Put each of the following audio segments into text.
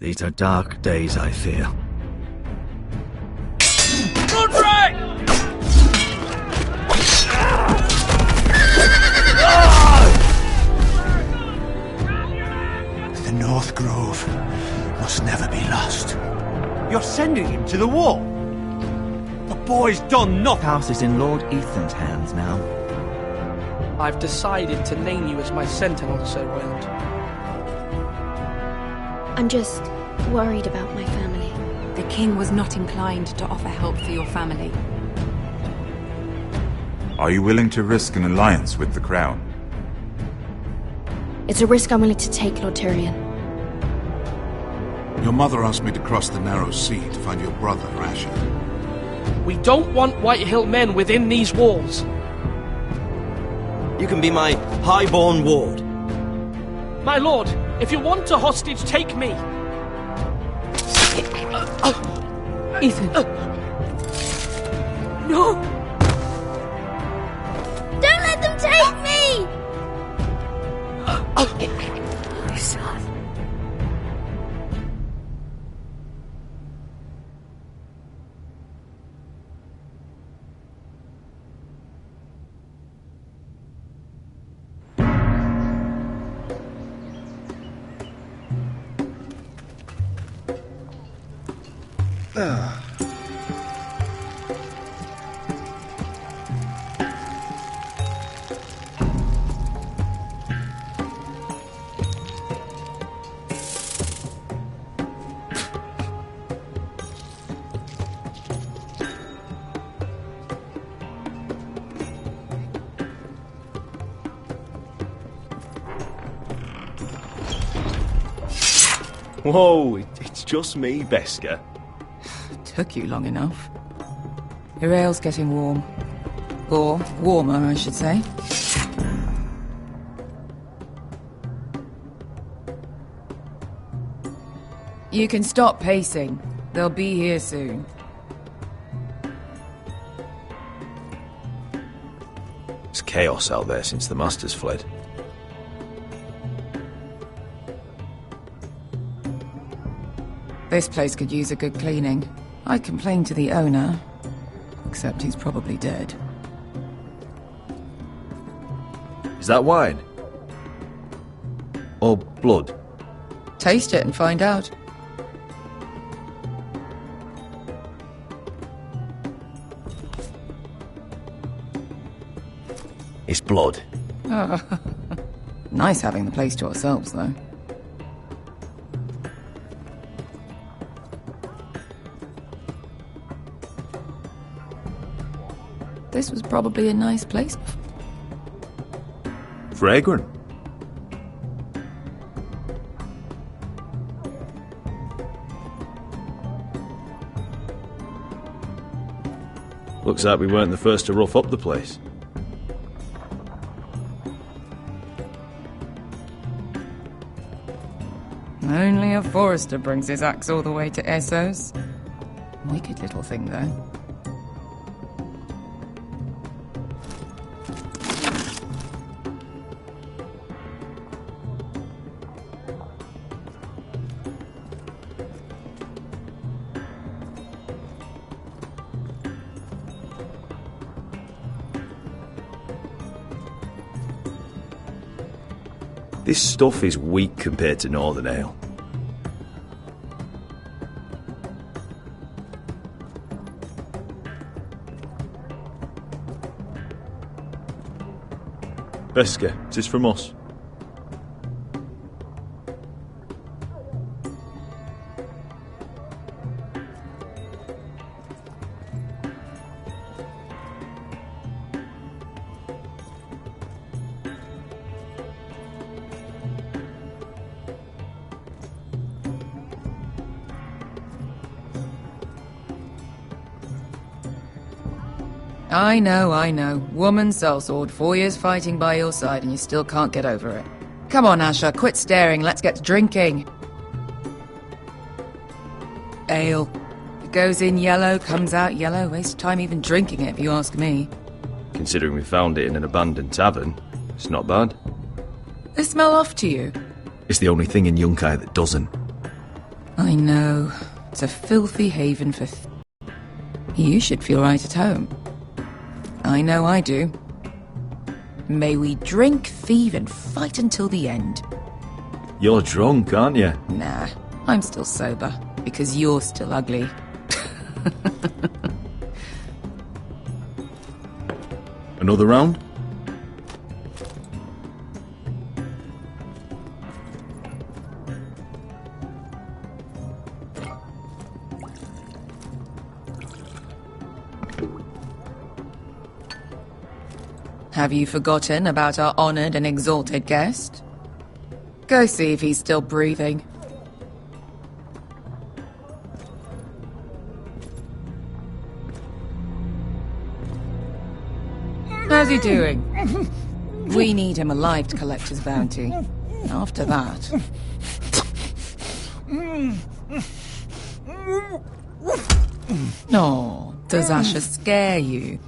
These are dark days, I fear. Roderick! The North Grove must never be lost. You're sending him to the war? The boy's done nothing. The house is in Lord Ethan's hands now. I've decided to name you as my sentinel, Sir Wind. I'm just worried about my family. The king was not inclined to offer help for your family. Are you willing to risk an alliance with the crown? It's a risk I'm willing to take, Lord Tyrion. Your mother asked me to cross the narrow sea to find your brother, Asher. We don't want Whitehill men within these walls. You can be my highborn ward. My lord, if you want a hostage, take me. Ethan. No! Don't let them take me! My son. Whoa, it's just me, Beskar. Took you long enough. Your ale's getting warm. Or warmer, I should say. You can stop pacing. They'll be here soon. It's chaos out there since the Masters fled. This place could use a good cleaning. I complained to the owner, except he's probably dead. Is that wine? Or blood? Taste it and find out. It's blood. Nice having the place to ourselves, though. This was probably a nice place before. Fragrant. Looks like we weren't the first to rough up the place. Only a forester brings his axe all the way to Essos. Wicked little thing, though. This stuff is weak compared to Northern Ale. Beskar, this is from us. I know. Woman sellsword, 4 years fighting by your side and you still can't get over it. Come on, Asher, quit staring, let's get to drinking. Ale. It goes in yellow, comes out yellow. Waste time even drinking it, if you ask me. Considering we found it in an abandoned tavern, it's not bad. They smell off to you. It's the only thing in Yunkai that doesn't. I know. It's a filthy haven for You should feel right at home. I know I do. May we drink, thieve, and fight until the end. You're drunk, aren't you? Nah, I'm still sober, because you're still ugly. Another round? Have you forgotten about our honored and exalted guest? Go see if he's still breathing. How's he doing? We need him alive to collect his bounty. After that... Oh, does Asher scare you?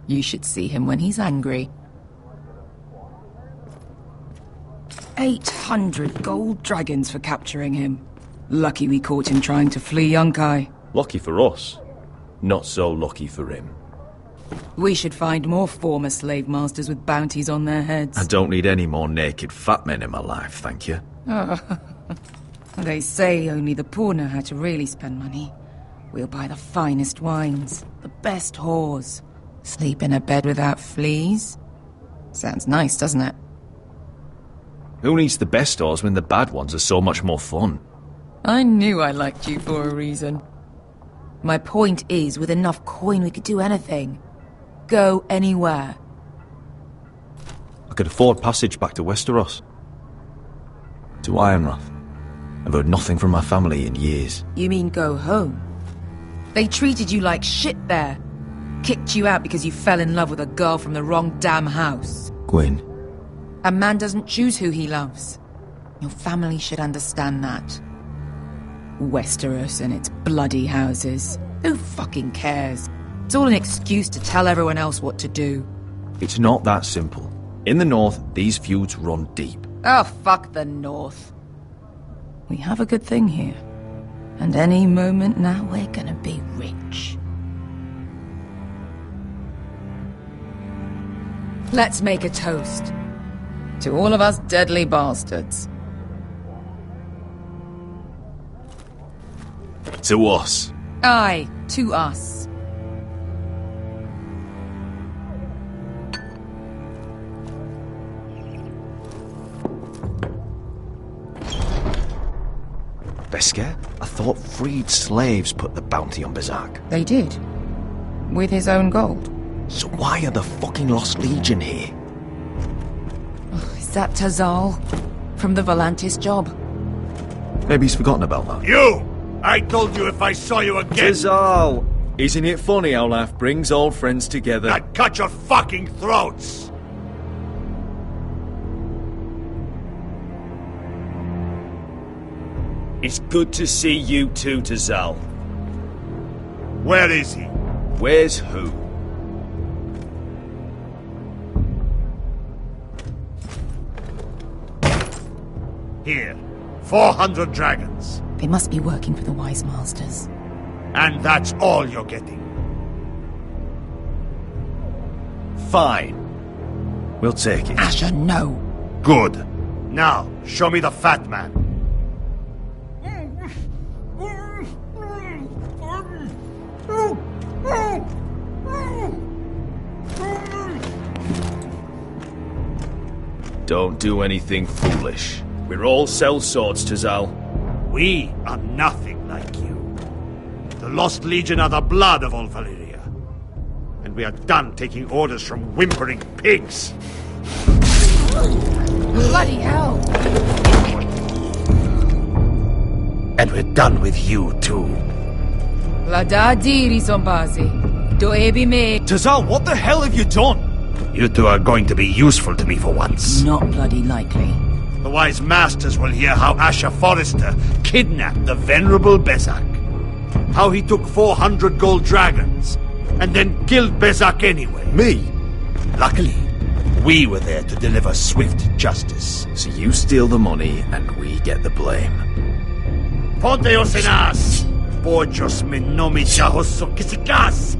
You should see him when he's angry. 800 gold dragons for capturing him. Lucky we caught him trying to flee Yunkai. Lucky for us. Not so lucky for him. We should find more former slave masters with bounties on their heads. I don't need any more naked fat men in my life, thank you. They say only the poor know how to really spend money. We'll buy the finest wines, the best whores. Sleep in a bed without fleas? Sounds nice, doesn't it? Who needs the best whores when the bad ones are so much more fun? I knew I liked you for a reason. My point is, with enough coin we could do anything. Go anywhere. I could afford passage back to Westeros. To Ironrath. I've heard nothing from my family in years. You mean go home? They treated you like shit there. Kicked you out because you fell in love with a girl from the wrong damn house. Gwyn. A man doesn't choose who he loves. Your family should understand that. Westeros and its bloody houses. Who fucking cares? It's all an excuse to tell everyone else what to do. It's not that simple. In the north, these feuds run deep. Oh, fuck the north. We have a good thing here. And any moment now we're gonna be rich. Let's make a toast. To all of us deadly bastards. To us. Aye, to us. Beskar? I thought freed slaves put the bounty on Berserk. They did. With his own gold. So why are the fucking Lost Legion here? Is that Tazal? From the Volantis job? Maybe he's forgotten about that. You! I told you if I saw you again... Tazal! Isn't it funny how life brings old friends together? I'd cut your fucking throats! It's good to see you too, Tazal. Where is he? Where's who? Here. 400 dragons. They must be working for the Wise Masters. And that's all you're getting. Fine. We'll take it. Asher, no. Good. Now, show me the fat man. Don't do anything foolish. We're all sellswords, Tazal. We are nothing like you. The Lost Legion are the blood of all Valyria. And we are done taking orders from whimpering pigs. Bloody hell! And we're done with you, too. Lada diri zombazi. Do ebi me. Tazal, what the hell have you done? You two are going to be useful to me for once. Not bloody likely. The Wise Masters will hear how Asher Forrester kidnapped the venerable Berserk. How he took 400 gold dragons, and then killed Berserk anyway. Me? Luckily, we were there to deliver swift justice. So you steal the money, and we get the blame. Ponteos en as! Pollos me nomi chahoso kisikas!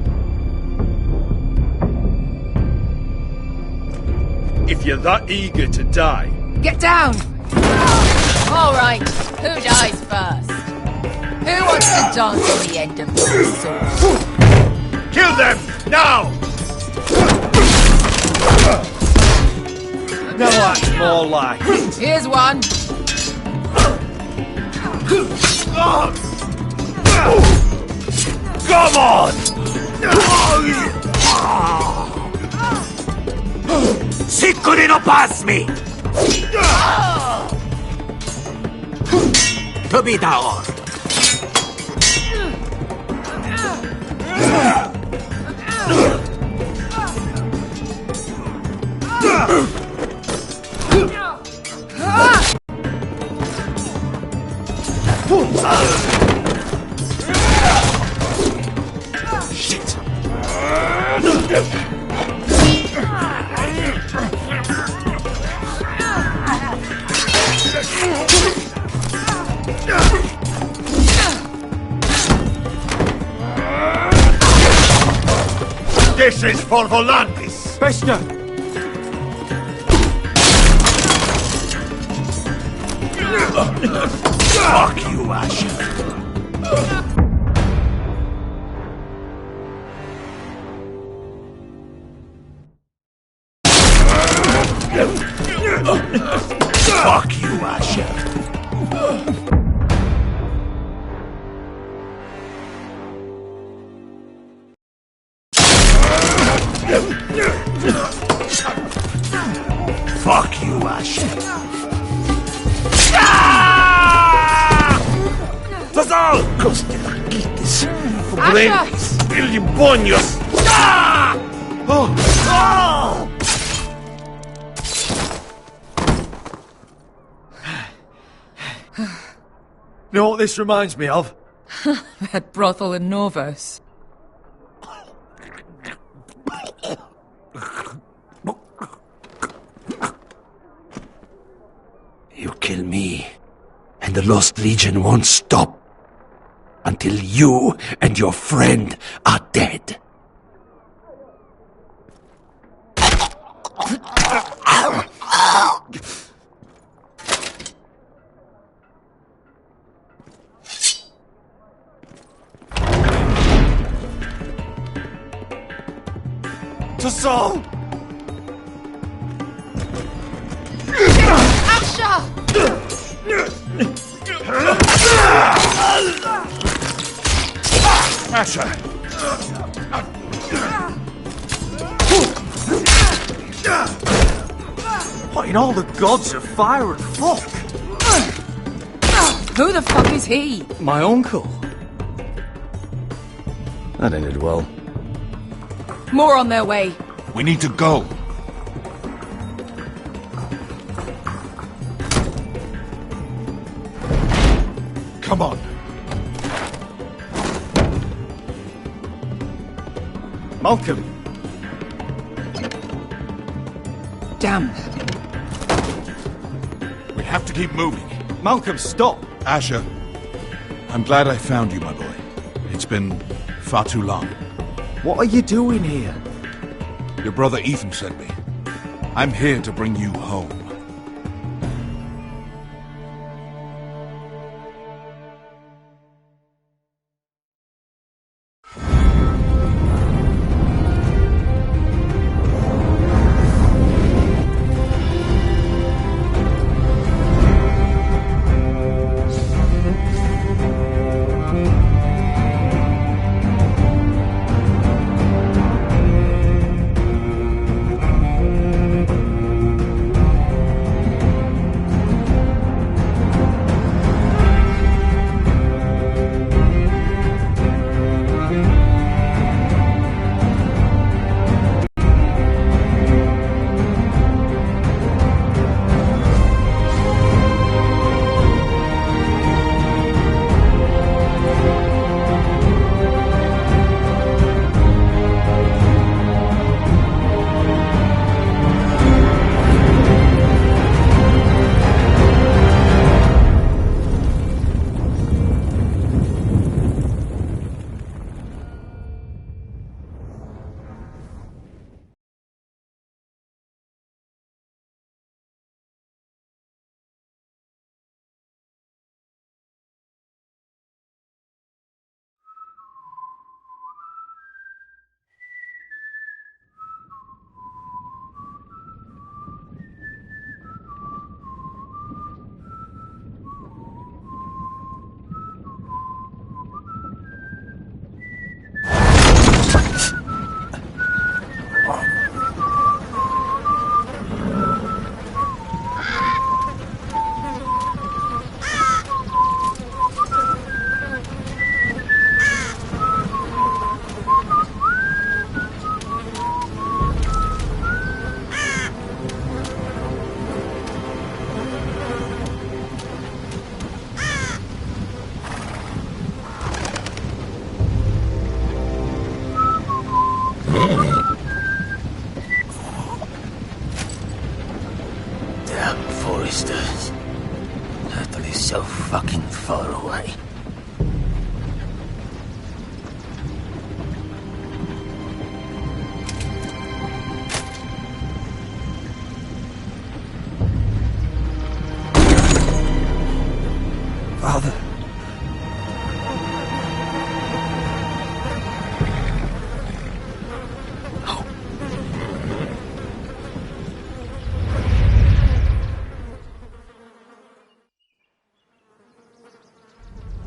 If you're that eager to die... Get down! All right, who dies first? Who wants to dance on the end of my sword? Kill them! Now! No, that's more like it. Here's one. Come on! Sicuri no pass me! To be down. Shit! This is for Volantis! Bester! Fuck you, Ash! Fuck you, Asher. Fuck you, Asher. Tazal! Coste raquites. Problemas. Ilimponios. Oh! Oh! You know what this reminds me of? That brothel in Norvos. You kill me, and the Lost Legion won't stop until you and your friend are dead. Tassal! Asher! What in all the gods of fire and fuck? Who the fuck is he? My uncle. That ended well. More on their way. We need to go. Come on. Malcolm! Damn. We have to keep moving. Malcolm, stop! Asher, I'm glad I found you, my boy. It's been far too long. What are you doing here? Your brother Ethan sent me. I'm here to bring you home.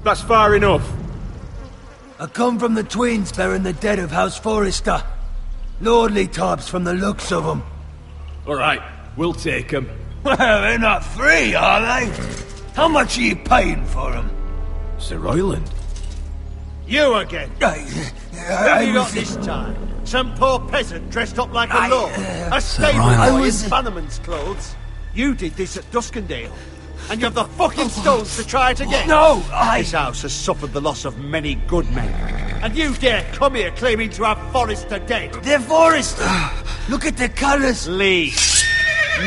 That's far enough. I come from the twins bearing the dead of House Forrester. Lordly types from the looks of them. Alright, we'll take them. Well, they're not free, are they? How much are you paying for them? Sir Royland. You again? Who have you got this time? Some poor peasant dressed up like a lord? A stable boy in Bannerman's clothes? You did this at Duskendale. And you have the fucking stones to try it again? No, This house has suffered the loss of many good men. And you dare come here claiming to have Forrester dead? They're Forrester! Look at the colours! Leave.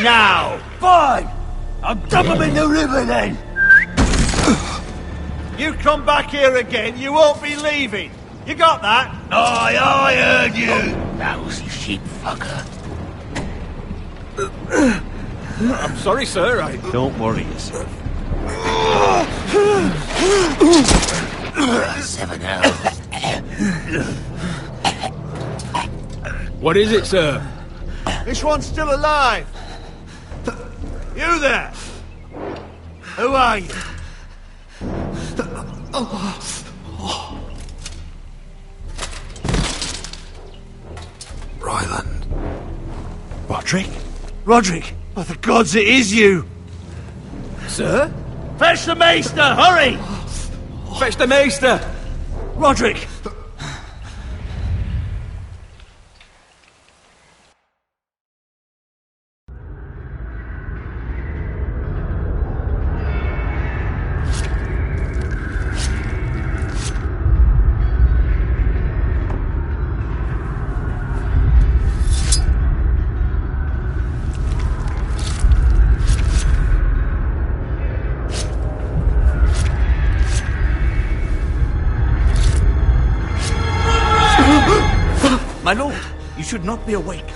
Now! Fine! I'll dump them in the river then! You come back here again, you won't be leaving. You got that? Aye, I heard you! Lousy sheep fucker. I'm sorry, sir. Don't worry yourself. 7 elves. What is it, sir? This one's still alive. You there? Who are you? Ryland. Roderick? Roderick! Oh, the gods, it is you! Sir? Fetch the maester, hurry! Fetch the maester! Roderick! My lord, you should not be awake.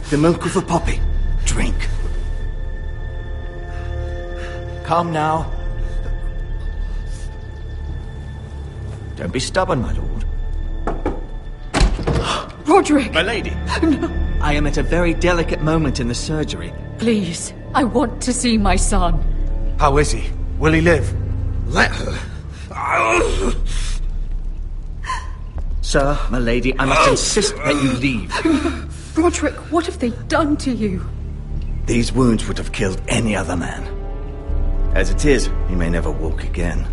The milk of the poppy. Drink. Calm now. Don't be stubborn, my lord. Roderick! My lady. No. I am at a very delicate moment in the surgery. Please, I want to see my son. How is he? Will he live? Let her. Sir, my lady, I must insist that you leave. Roderick, what have they done to you? These wounds would have killed any other man. As it is, he may never walk again.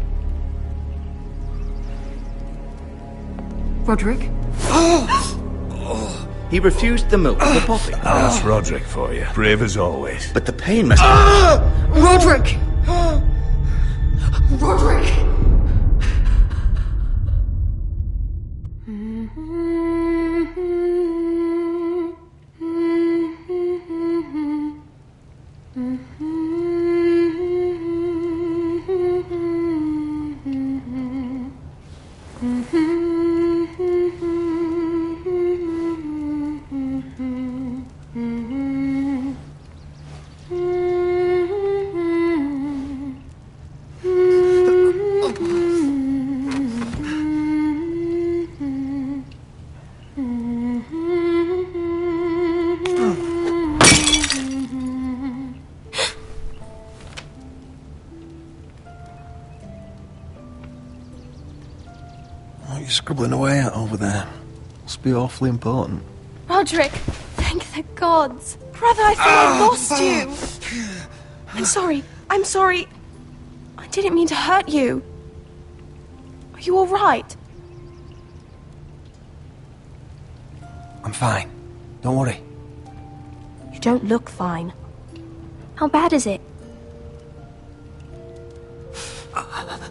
Roderick? He refused the milk of the poppy. That's Roderick for you. Brave as always. But the pain must... Roderick! Roderick! What are you scribbling away at over there? Must be awfully important. Roderick, thank the gods. Brother, I thought I lost you. I'm sorry. I didn't mean to hurt you. Are you all right? I'm fine. Don't worry. You don't look fine. How bad is it?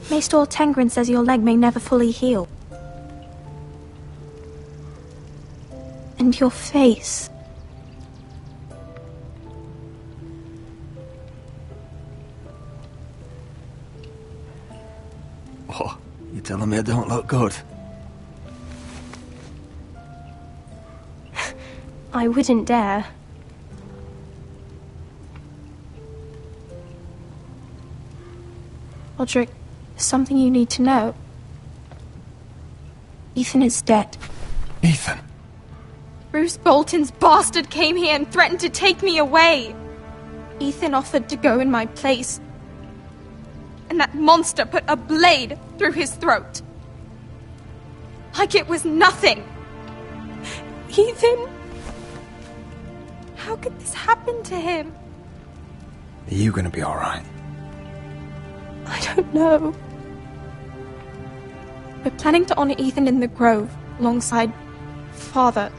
Maester Tengrin says your leg may never fully heal. And your face. Oh, you're telling me I don't look good? I wouldn't dare. Roderick, there's something you need to know. Ethan is dead. Ethan? Bruce Bolton's bastard came here and threatened to take me away. Ethan offered to go in my place. and that monster put a blade through his throat. Like it was nothing. Ethan, how could this happen to him? Are you gonna be alright? I don't know. We're planning to honor Ethan in the Grove alongside Father.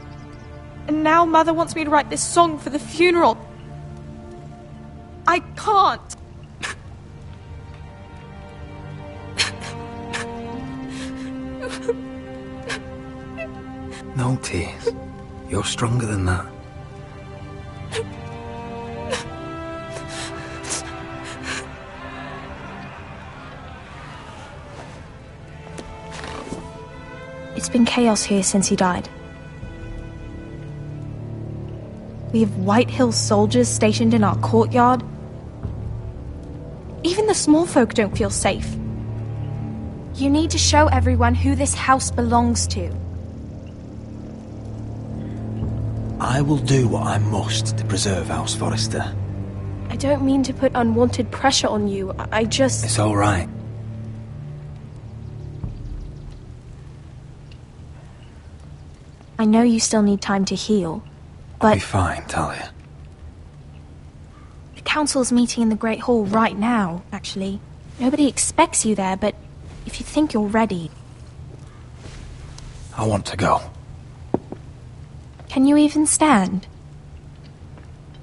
And now Mother wants me to write this song for the funeral. I can't. No tears. You're stronger than that. It's been chaos here since he died. We have White Hill soldiers stationed in our courtyard. Even the small folk don't feel safe. You need to show everyone who this house belongs to. I will do what I must to preserve House Forrester. I don't mean to put unwanted pressure on you. I just... It's alright. I know you still need time to heal, but... I'll be fine, Talia. The council's meeting in the Great Hall right now, actually. Nobody expects you there, but if you think you're ready... I want to go. Can you even stand?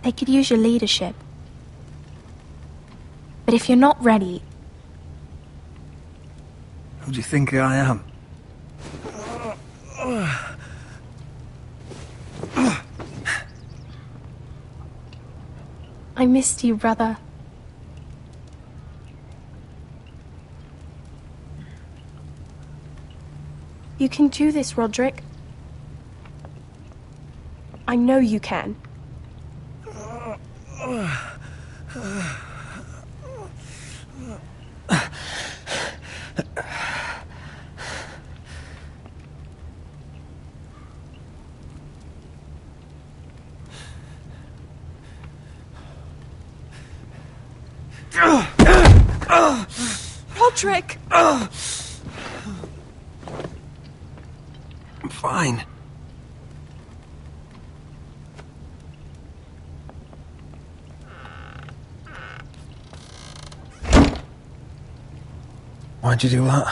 They could use your leadership. But if you're not ready... Who do you think I am? I missed you, brother. You can do this, Roderick. I know you can. Roderick! I'm fine. Why'd you do that?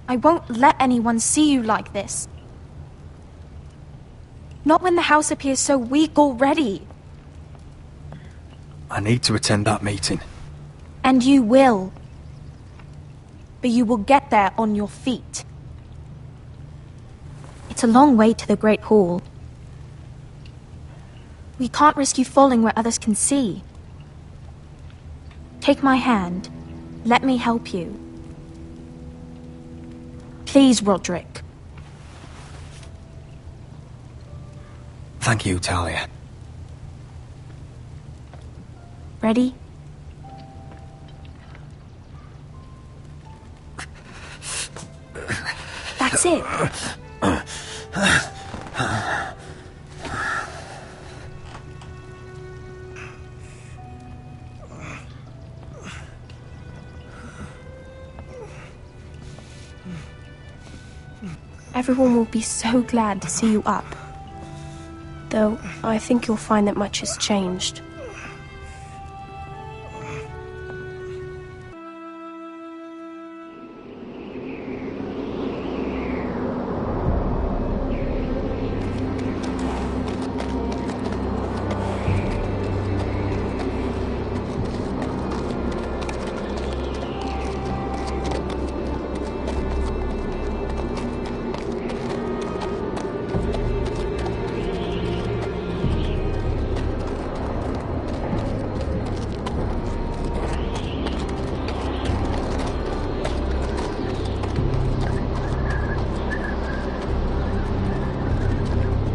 I won't let anyone see you like this. Not when the house appears so weak already. I need to attend that meeting. And you will. But you will get there on your feet. It's a long way to the Great Hall. We can't risk you falling where others can see. Take my hand. Let me help you. Please, Roderick. Thank you, Talia. Ready? That's it. Everyone will be so glad to see you up. Though, I think you'll find that much has changed.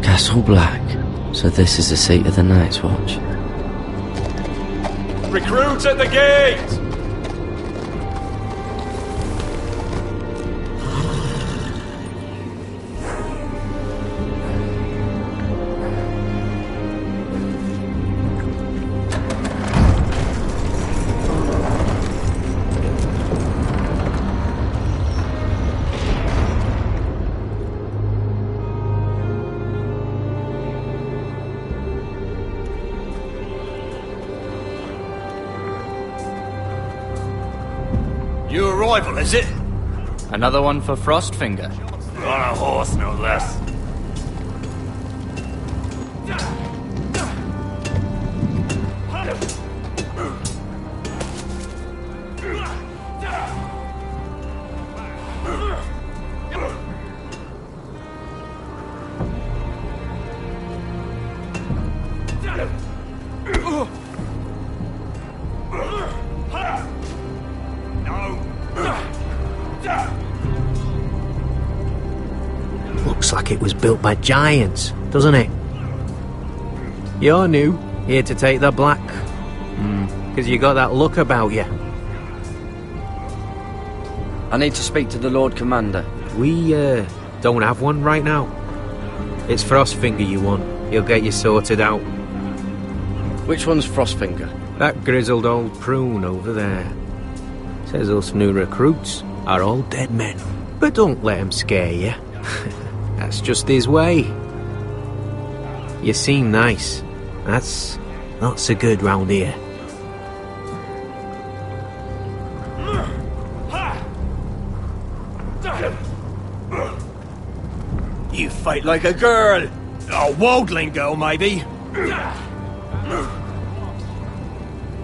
Castle Black. So this is the seat of the Night's Watch. Recruits at the gate! New arrival, is it? Another one for Frostfinger. On a horse, no less. Looks like it was built by giants, doesn't it? You're new, here to take the black. Because you got that look about you. I need to speak to the Lord Commander. We, don't have one right now. It's Frostfinger you want. He'll get you sorted out. Which one's Frostfinger? That grizzled old prune over there. Says us new recruits are all dead men. But don't let him scare you. That's just his way. You seem nice. That's not so good round here. You fight like a girl. A waldling girl, maybe.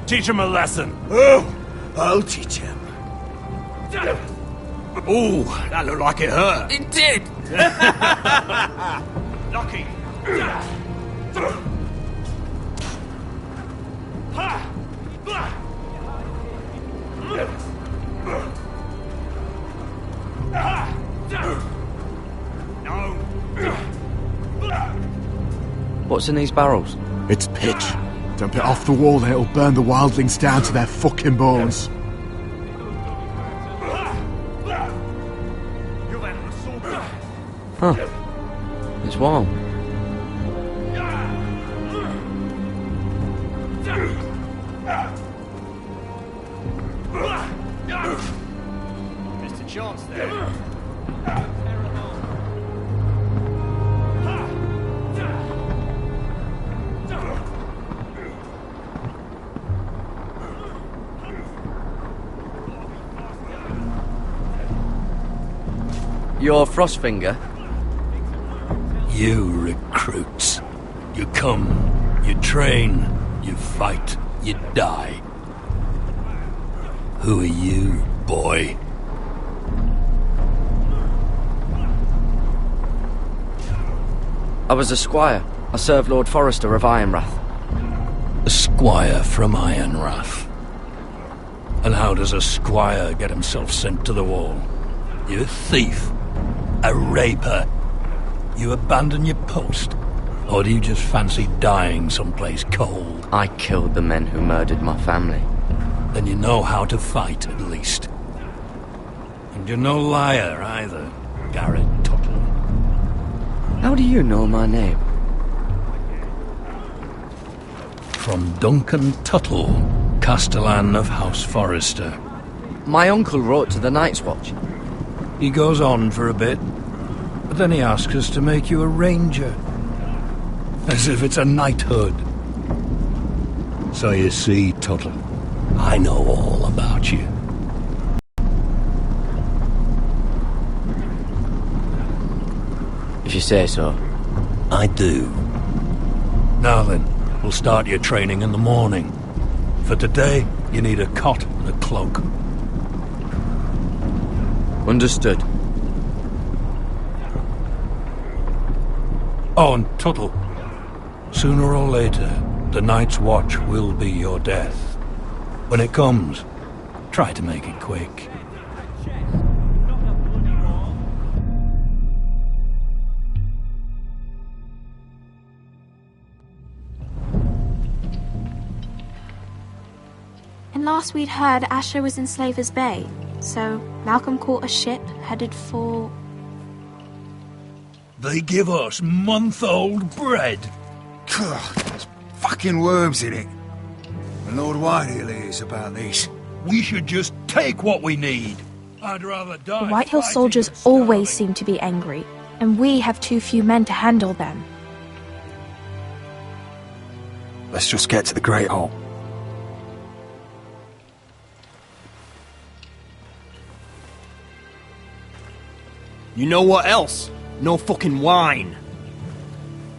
Teach him a lesson. Oh, I'll teach him. Ooh, that looked like it hurt. It did! Lucky. What's in these barrels? It's pitch. Dump it off the wall and it'll burn the wildlings down to their fucking bones. Huh. It's warm. Missed a chance there. You're Frostfinger? You recruits. You come, you train, you fight, you die. Who are you, boy? I was a squire. I served Lord Forrester of Ironrath. A squire from Ironrath. And how does a squire get himself sent to the wall? You a thief? A raper? You abandon your post? Or do you just fancy dying someplace cold? I killed the men who murdered my family. Then you know how to fight, at least. And you're no liar, either, Garrett Tuttle. How do you know my name? From Duncan Tuttle, Castellan of House Forrester. My uncle wrote to the Night's Watch. He goes on for a bit, but then he asks us to make you a ranger. As if it's a knighthood. So you see, Tuttle, I know all about you. If you say so. I do. Now then, we'll start your training in the morning. For today, you need a cot and a cloak. Understood. Oh, and Tuttle, sooner or later, the Night's Watch will be your death. When it comes, try to make it quick. And last we'd heard, Asher was in Slaver's Bay, so Malcolm caught a ship headed for... They give us month-old bread. There's fucking worms in it. And Lord Whitehill hears about these. We should just take what we need. I'd rather die. The Whitehill soldiers always seem to be angry, and we have too few men to handle them. Let's just get to the Great Hall. You know what else? No fucking wine.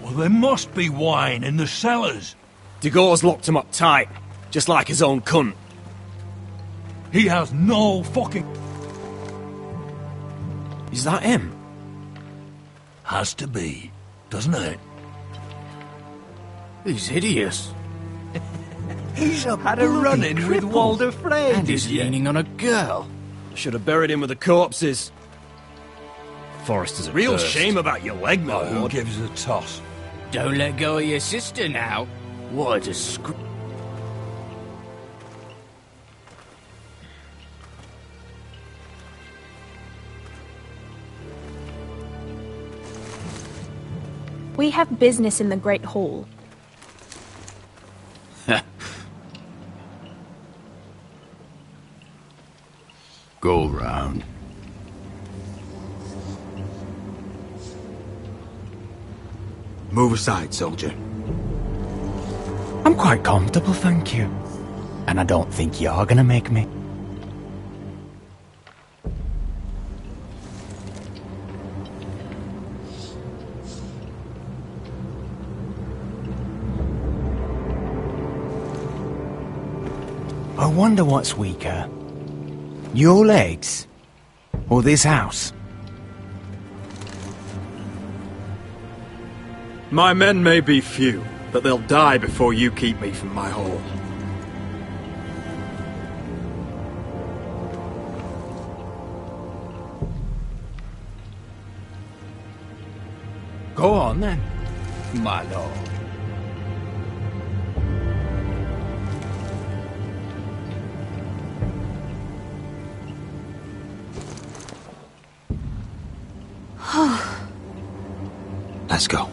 Well, there must be wine in the cellars. Degau's locked him up tight, just like his own cunt. He has no fucking... Is that him? Has to be, doesn't it? He's hideous. He's Had a run-in with Walder Frey, and he's leaning on a girl. Should have buried him with the corpses. Forrester's a Real cursed. shame about your leg, my Who lord. gives a toss? Don't let go of your sister now. What a disgrace. We have business in the Great Hall. Go round. Move aside, soldier. I'm quite comfortable, thank you. And I don't think you're gonna make me. I wonder what's weaker. Your legs? Or this house? My men may be few, but they'll die before you keep me from my hall. Go on then, my lord. Let's go.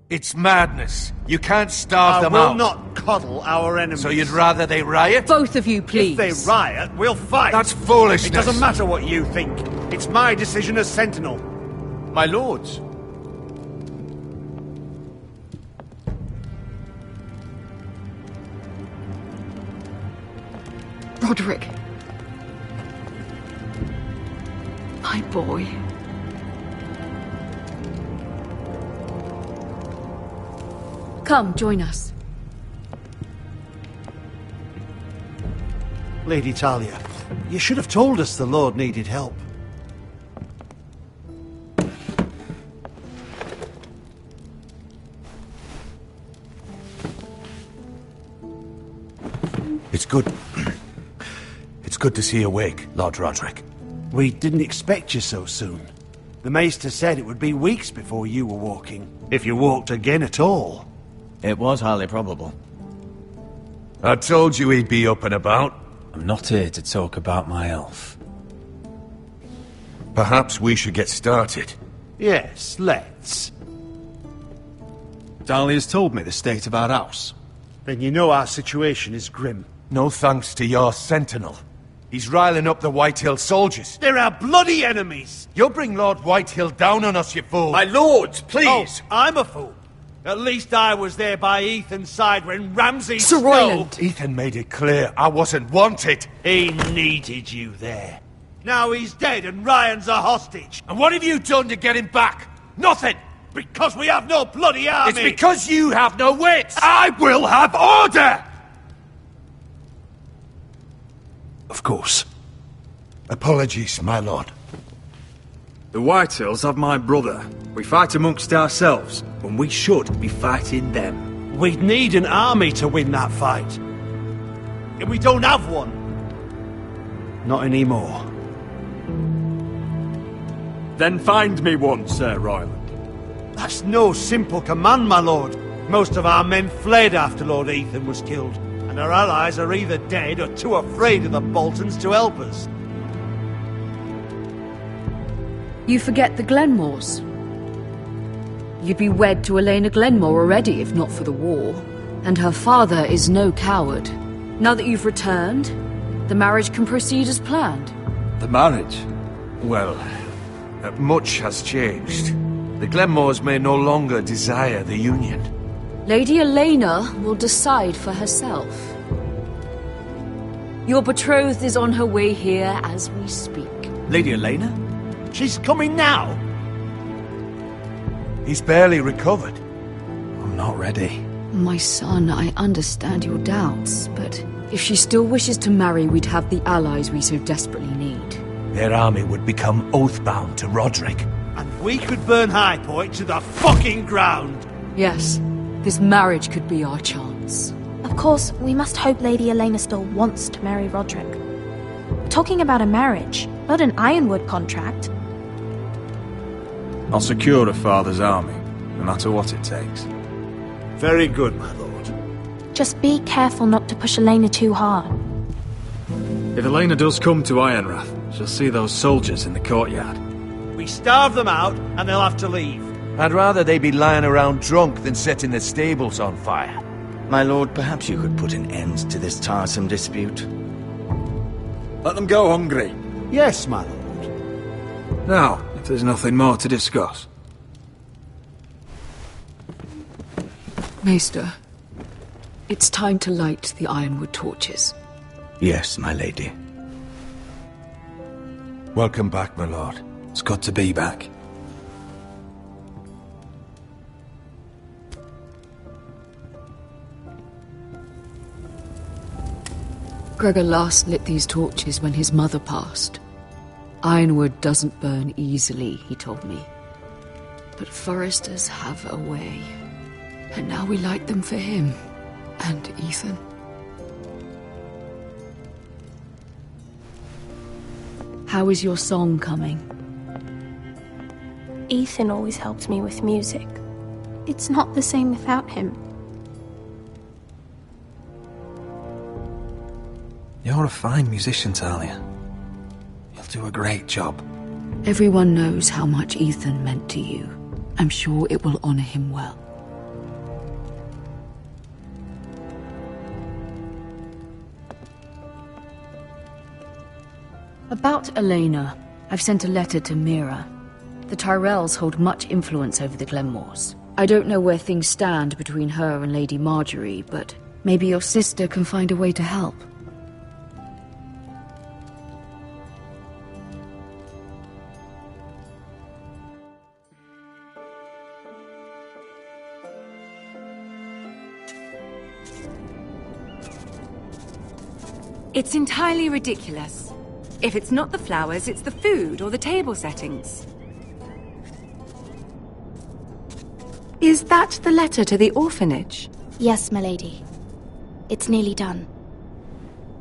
It's madness. You can't starve them I will out. not coddle our enemies. So you'd rather they riot? Both of you, please. If they riot, we'll fight. That's foolishness. It doesn't matter what you think. It's my decision as Sentinel. My lords. Roderick. My boy. Come, join us. Lady Talia, you should have told us the Lord needed help. It's good. It's good to see you awake, Lord Roderick. We didn't expect you so soon. The Maester said it would be weeks before you were walking, if you walked again at all. It was highly probable. I told you he'd be up and about. I'm not here to talk about my elf. Perhaps we should get started. Yes, let's. Dahlia's told me the state of our house. Then you know our situation is grim. No thanks to your sentinel. He's riling up the Whitehill soldiers. They're our bloody enemies! You'll bring Lord Whitehill down on us, you fool! My lords, please! Oh, I'm a fool. At least I was there by Ethan's side when Ramsay Sir Royland! Ethan made it clear I wasn't wanted. He needed you there. Now he's dead and Ryan's a hostage. And what have you done to get him back? Nothing! Because we have no bloody army! It's because you have no wits! I will have order! Of course. Apologies, my lord. The Whitehills have my brother. We fight amongst ourselves, when we should be fighting them. We'd need an army to win that fight. And we don't have one. Not anymore. Then find me one, Sir Royland. That's no simple command, my lord. Most of our men fled after Lord Ethan was killed, and our allies are either dead or too afraid of the Boltons to help us. You forget the Glenmores. You'd be wed to Elena Glenmore already if not for the war. And her father is no coward. Now that you've returned, the marriage can proceed as planned. The marriage? Well, much has changed. The Glenmores may no longer desire the union. Lady Elena will decide for herself. Your betrothed is on her way here as we speak. Lady Elena? She's coming now? He's barely recovered. I'm not ready. My son, I understand your doubts, but if she still wishes to marry, we'd have the allies we so desperately need. Their army would become oath-bound to Roderick. And we could burn High Point to the fucking ground! Yes, this marriage could be our chance. Of course, we must hope Lady Elena still wants to marry Roderick. We're talking about a marriage, not an Ironwood contract. I'll secure her father's army, no matter what it takes. Very good, my lord. Just be careful not to push Elena too hard. If Elena does come to Ironrath, she'll see those soldiers in the courtyard. We starve them out, and they'll have to leave. I'd rather they be lying around drunk than setting the stables on fire. My lord, perhaps you could put an end to this tiresome dispute. Let them go hungry. Yes, my lord. Now, if there's nothing more to discuss. Maester, it's time to light the Ironwood torches. Yes, my lady. Welcome back, my lord. It's good to be back. Gregor last lit these torches when his mother passed. Ironwood doesn't burn easily, he told me. But foresters have a way. And now we light them for him. And Ethan. How is your song coming? Ethan always helps me with music. It's not the same without him. You're a fine musician, Talia. You'll do a great job. Everyone knows how much Ethan meant to you. I'm sure it will honor him well. About Elena, I've sent a letter to Mira. The Tyrells hold much influence over the Glenmores. I don't know where things stand between her and Lady Marjorie, but maybe your sister can find a way to help. It's entirely ridiculous. If it's not the flowers, it's the food or the table settings. Is that the letter to the orphanage? Yes, my lady. It's nearly done.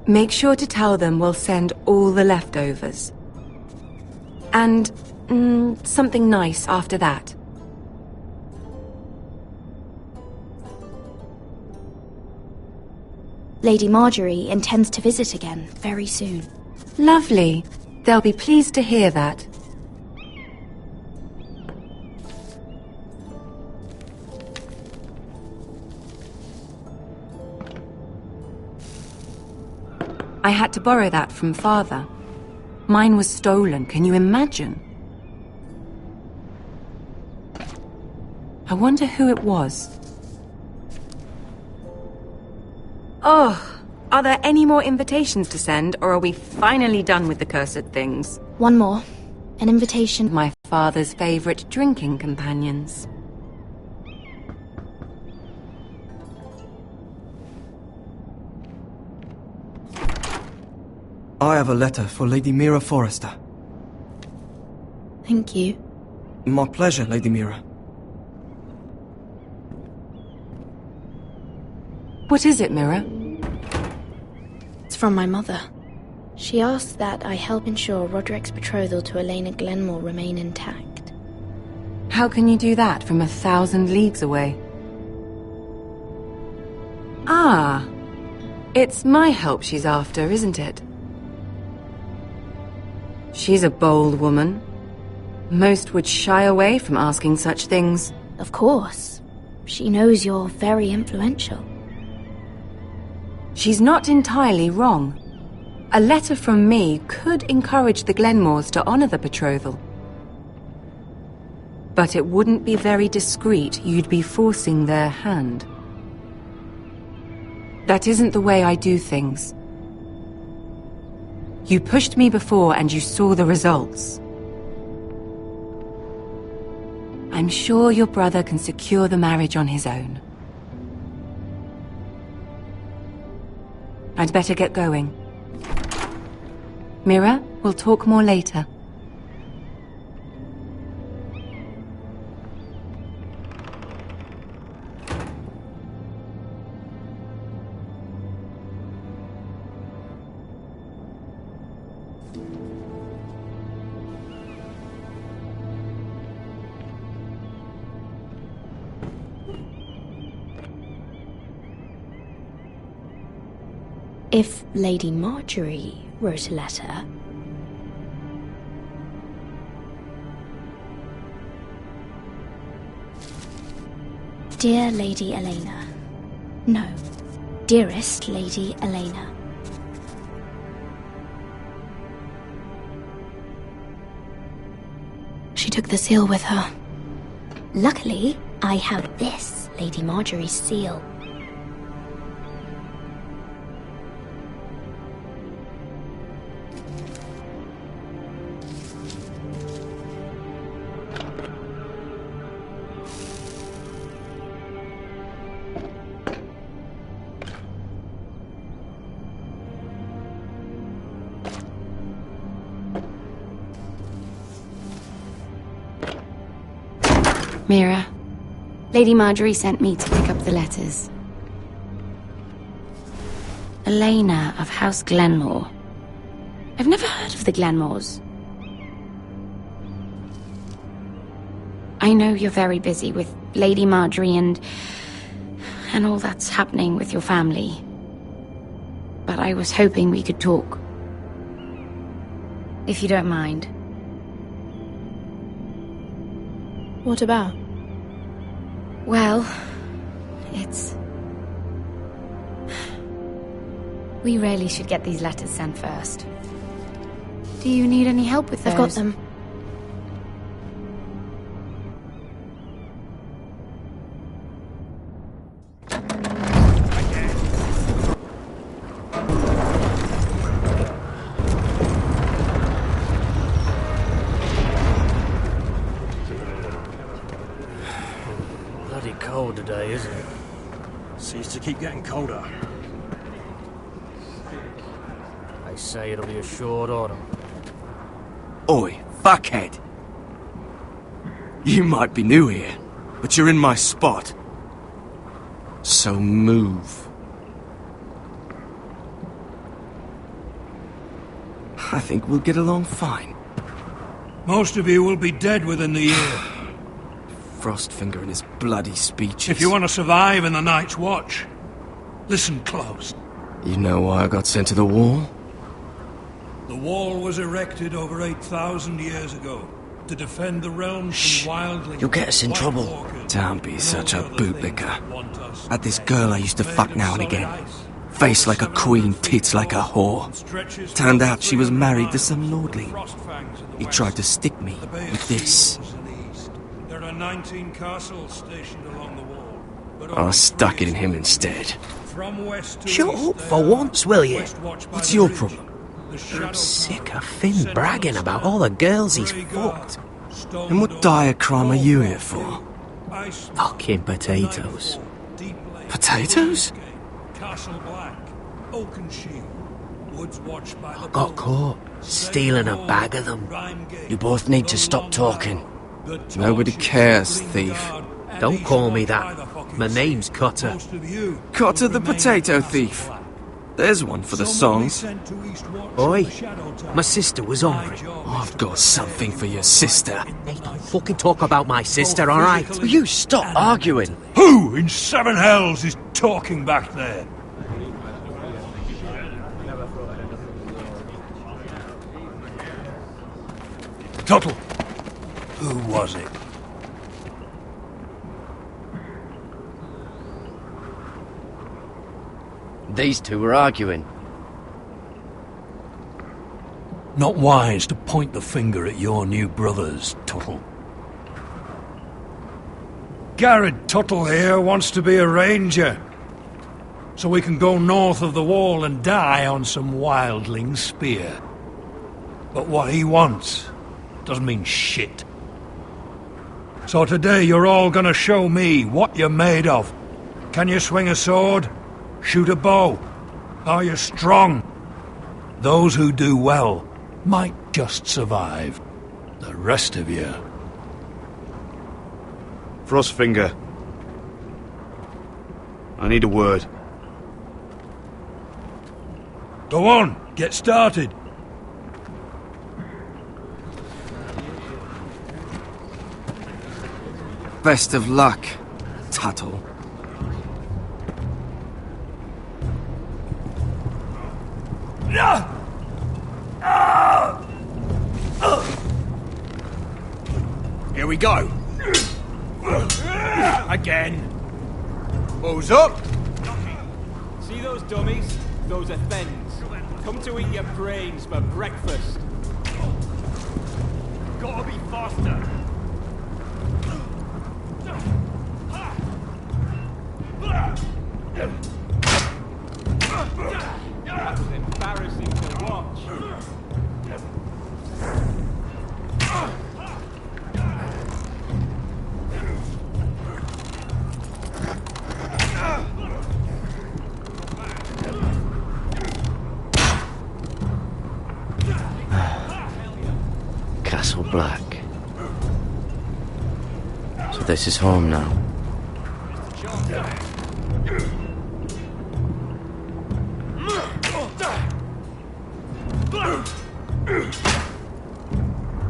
Make sure to tell them we'll send all the leftovers. And something nice after that. Lady Marjorie intends to visit again very soon. Lovely. They'll be pleased to hear that. I had to borrow that from Father. Mine was stolen, can you imagine? I wonder who it was. Oh, are there any more invitations to send, or are we finally done with the cursed things? One more. An invitation. My father's favorite drinking companions. I have a letter for Lady Mira Forrester. Thank you. My pleasure, Lady Mira. What is it, Mira? It's from my mother. She asks that I help ensure Roderick's betrothal to Elena Glenmore remain intact. How can you do that from 1,000 leagues away? Ah, it's my help she's after, isn't it? She's a bold woman. Most would shy away from asking such things. Of course. She knows you're very influential. She's not entirely wrong. A letter from me could encourage the Glenmores to honor the betrothal. But it wouldn't be very discreet. You'd be forcing their hand. That isn't the way I do things. You pushed me before and you saw the results. I'm sure your brother can secure the marriage on his own. I'd better get going. Mira, we'll talk more later. If Lady Marjorie wrote a letter... Dear Lady Elena. No. Dearest Lady Elena. She took the seal with her. Luckily, I have this, Lady Marjorie's seal. Mira, Lady Marjorie sent me to pick up the letters. Elena of House Glenmore. I've never heard of the Glenmores. I know you're very busy with Lady Marjorie and all that's happening with your family. But I was hoping we could talk. If you don't mind. What about? Well, we really should get these letters sent first. Do you need any help with those? I've got them. Cold today, isn't it? Seems to keep getting colder. They say it'll be a short autumn. Oi, fuckhead. You might be new here, but you're in my spot. So move. I think we'll get along fine. Most of you will be dead within the year. Frostfinger and his bloody speeches. If you want to survive in the Night's Watch, listen close. You know why I got sent to the wall? The wall was erected over 8,000 years ago to defend the realm from wildlings. You'll get us in trouble. Don't be such a bootlicker. Had this girl I used to fuck now and again. Face like a queen, tits like a whore. Turned out she was married to some lordly. He tried to stick me with this. 19 castles stationed along the wall. I stuck it in him instead. Shut up for once, will you? What's your problem? I'm sick of Finn bragging about all the girls he's fucked. And what dire crime are you here for? Fucking potatoes. Potatoes? Castle Black, Oaken Shield, Woods watched by the... Got caught stealing a bag of them. You both need to stop talking. Nobody cares, thief. Don't call me that. My name's Cutter. Cutter the potato thief. There's one for the songs. Oi, my sister was hungry. I've got something for your sister. Hey, don't fucking talk about my sister, alright? Will you stop arguing? Who in seven hells is talking back there? Tuttle. Who was it? These two were arguing. Not wise to point the finger at your new brothers, Tuttle. Garrett Tuttle here wants to be a ranger. so we can go north of the wall and die on some wildling spear. But what he wants doesn't mean shit. So today you're all gonna show me what you're made of. Can you swing a sword? Shoot a bow? Are you strong? Those who do well might just survive. The rest of you... Frostfinger. I need a word. Go on, get started. Best of luck, Tuttle. Here we go. Again. Balls up. See those dummies? Those are thens. Come to eat your brains for breakfast. Gotta be faster. That was embarrassing to watch. Castle Black. So this is home now.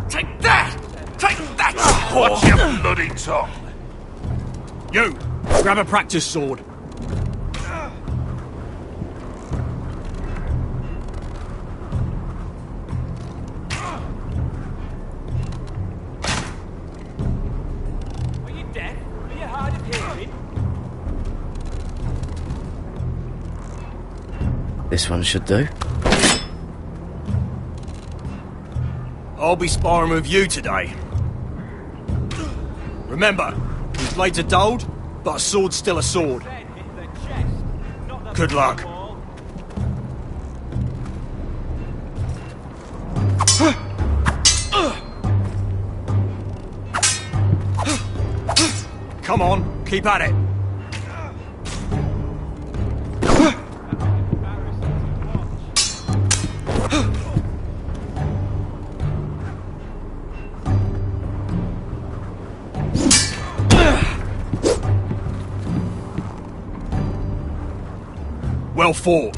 Take that! Take that! Watch your bloody tongue! You! Grab a practice sword. Are you deaf? Are you hard of hearing? This one should do. I'll be sparring with you today. Remember, these blades are dulled, but a sword's still a sword. Good luck. Come on, keep at it. Well fought.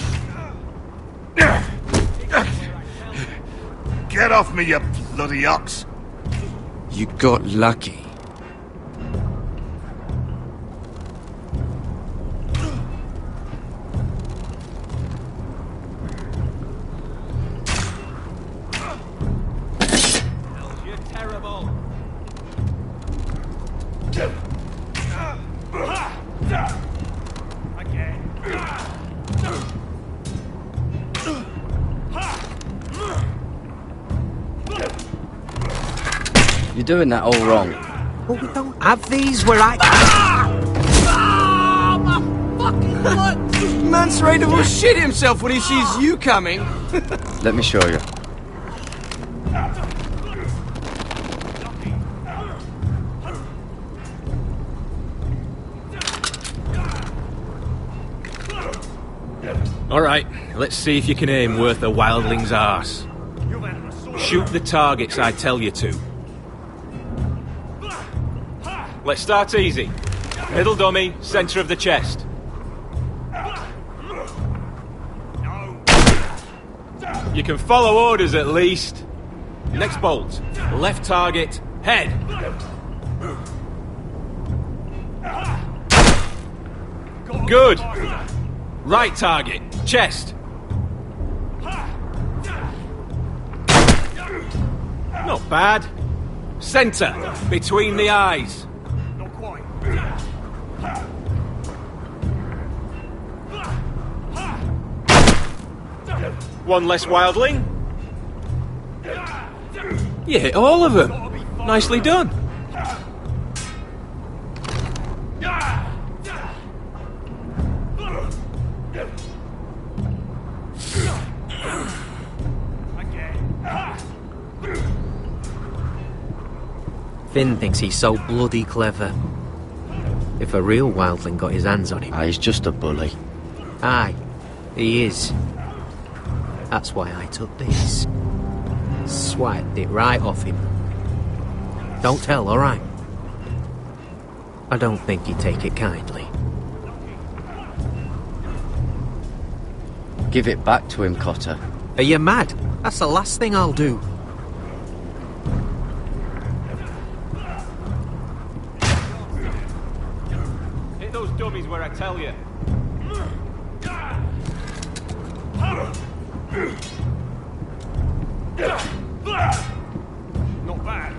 Get off me, you bloody ox! You got lucky. You're terrible. You're doing that all wrong. Well, we don't have these where I... Man's ready to shit himself when he sees you coming. Let me show you. All right, let's see if you can aim worth a wildling's arse. Shoot the targets I tell you to. Let's start easy. Middle dummy, center of the chest. You can follow orders at least. Next bolt. Left target, head. Good. Right target, chest. Not bad. Center, between the eyes. One less wildling. You hit all of them. Nicely done. Finn thinks he's so bloody clever. If a real wildling got his hands on him... He's just a bully. Aye, he is. That's why I took this. Swiped it right off him. Don't tell, alright? I don't think he'd take it kindly. Give it back to him, Cotter. Are you mad? That's the last thing I'll do. Hit those dummies where I tell you. Not bad.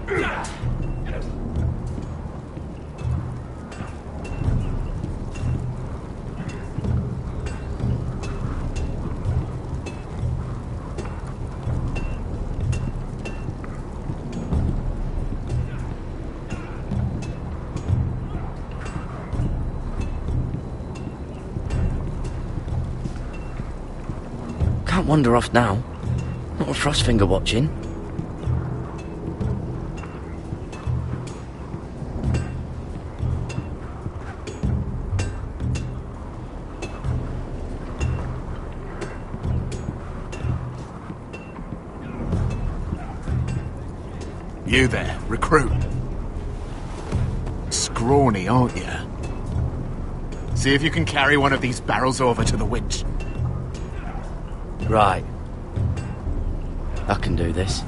Can't wander off now. Not a Frostfinger watching. You there, recruit. Scrawny, aren't you? See if you can carry one of these barrels over to the winch. Right. I can do this.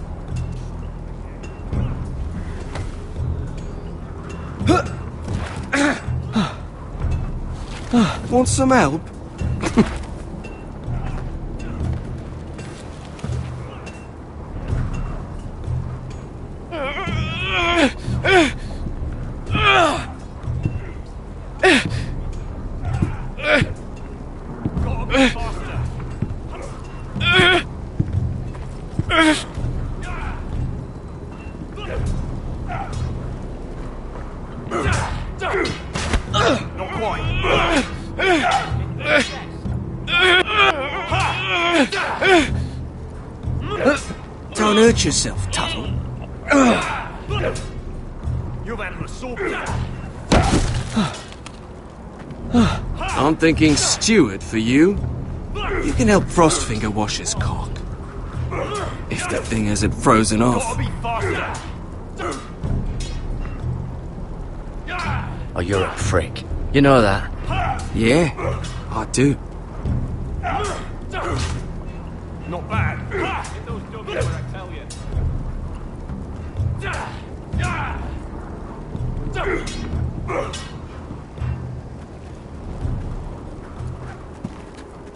Want some help? Don't hurt yourself, Tuttle. You've had an assault. I'm thinking steward for you. You can help Frostfinger wash his cock. If the thing hasn't frozen off. Oh, you're a prick. You know that? Yeah, I do. Not bad. Hit those dummies where I tell you.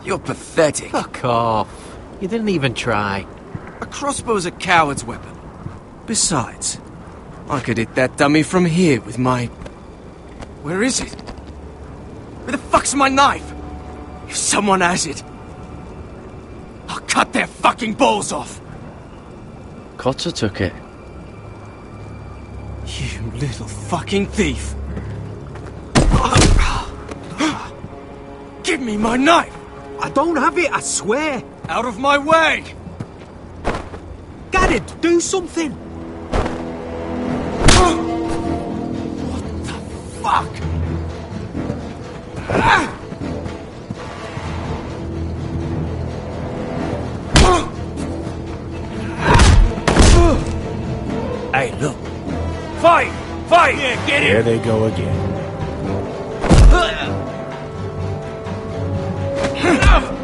You're pathetic. Fuck off. You didn't even try. A crossbow's a coward's weapon. Besides, I could hit that dummy from here with my... Where is it? Where the fuck's my knife? If someone has it, I'll cut their fucking balls off. Cotter took it. You little fucking thief. Give me my knife! I don't have it, I swear! Out of my way! Garrett, do something! What the fuck? Hey, look. Fight! Fight! Yeah, get Here him! they go again. Get up!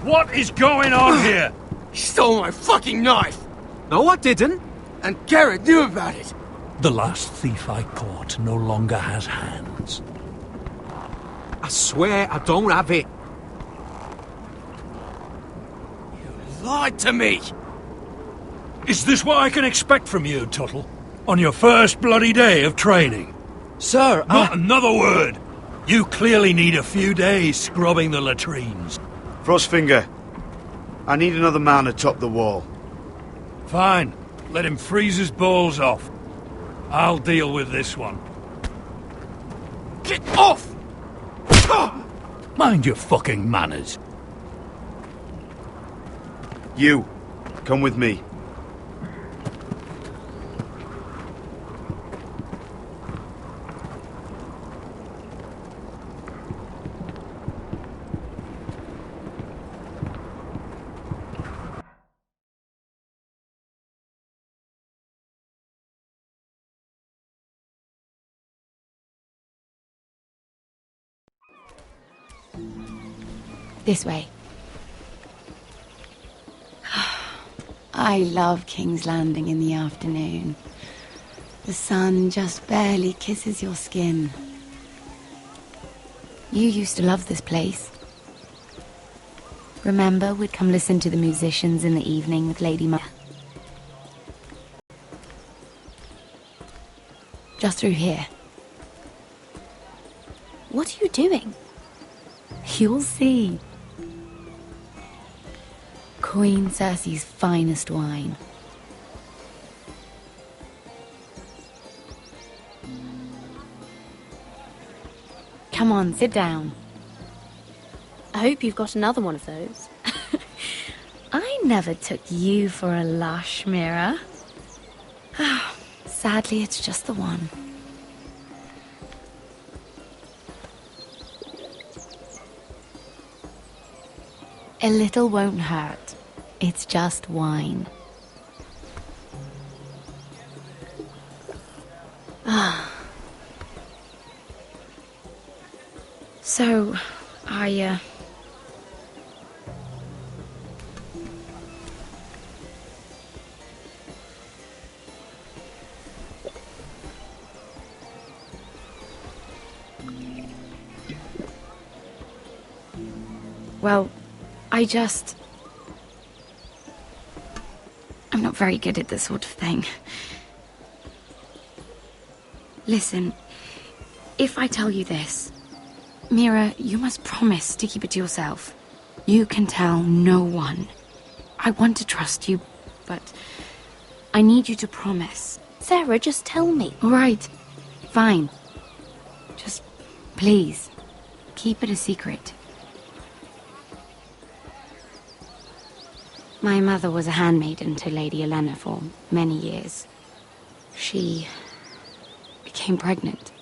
What is going on here? He stole my fucking knife! No, I didn't. And Garrett knew about it! The last thief I caught no longer has hands. I swear I don't have it. You lied to me! Is this what I can expect from you, Tuttle? On your first bloody day of training? Sir, Not another word! You clearly need a few days scrubbing the latrines. Frostfinger, I need another man atop the wall. Fine. Let him freeze his balls off. I'll deal with this one. Get off! Mind your fucking manners. You, come with me. This way. I love King's Landing in the afternoon. The sun just barely kisses your skin. You used to love this place. Remember, we'd come listen to the musicians in the evening with Lady Ma. Just through here. What are you doing? You'll see. Queen Cersei's finest wine. Come on, sit down. I hope you've got another one of those. I never took you for a lush, Mira. Sadly, it's just the one. A little won't hurt. It's just wine. So, well, I'm not very good at this sort of thing. Listen, if I tell you this, Mira, you must promise to keep it to yourself. You can tell no one. I want to trust you, but I need you to promise. Sarah, just tell me. All right, fine. Just, please, keep it a secret. My mother was a handmaiden to Lady Olenna for many years. She became pregnant.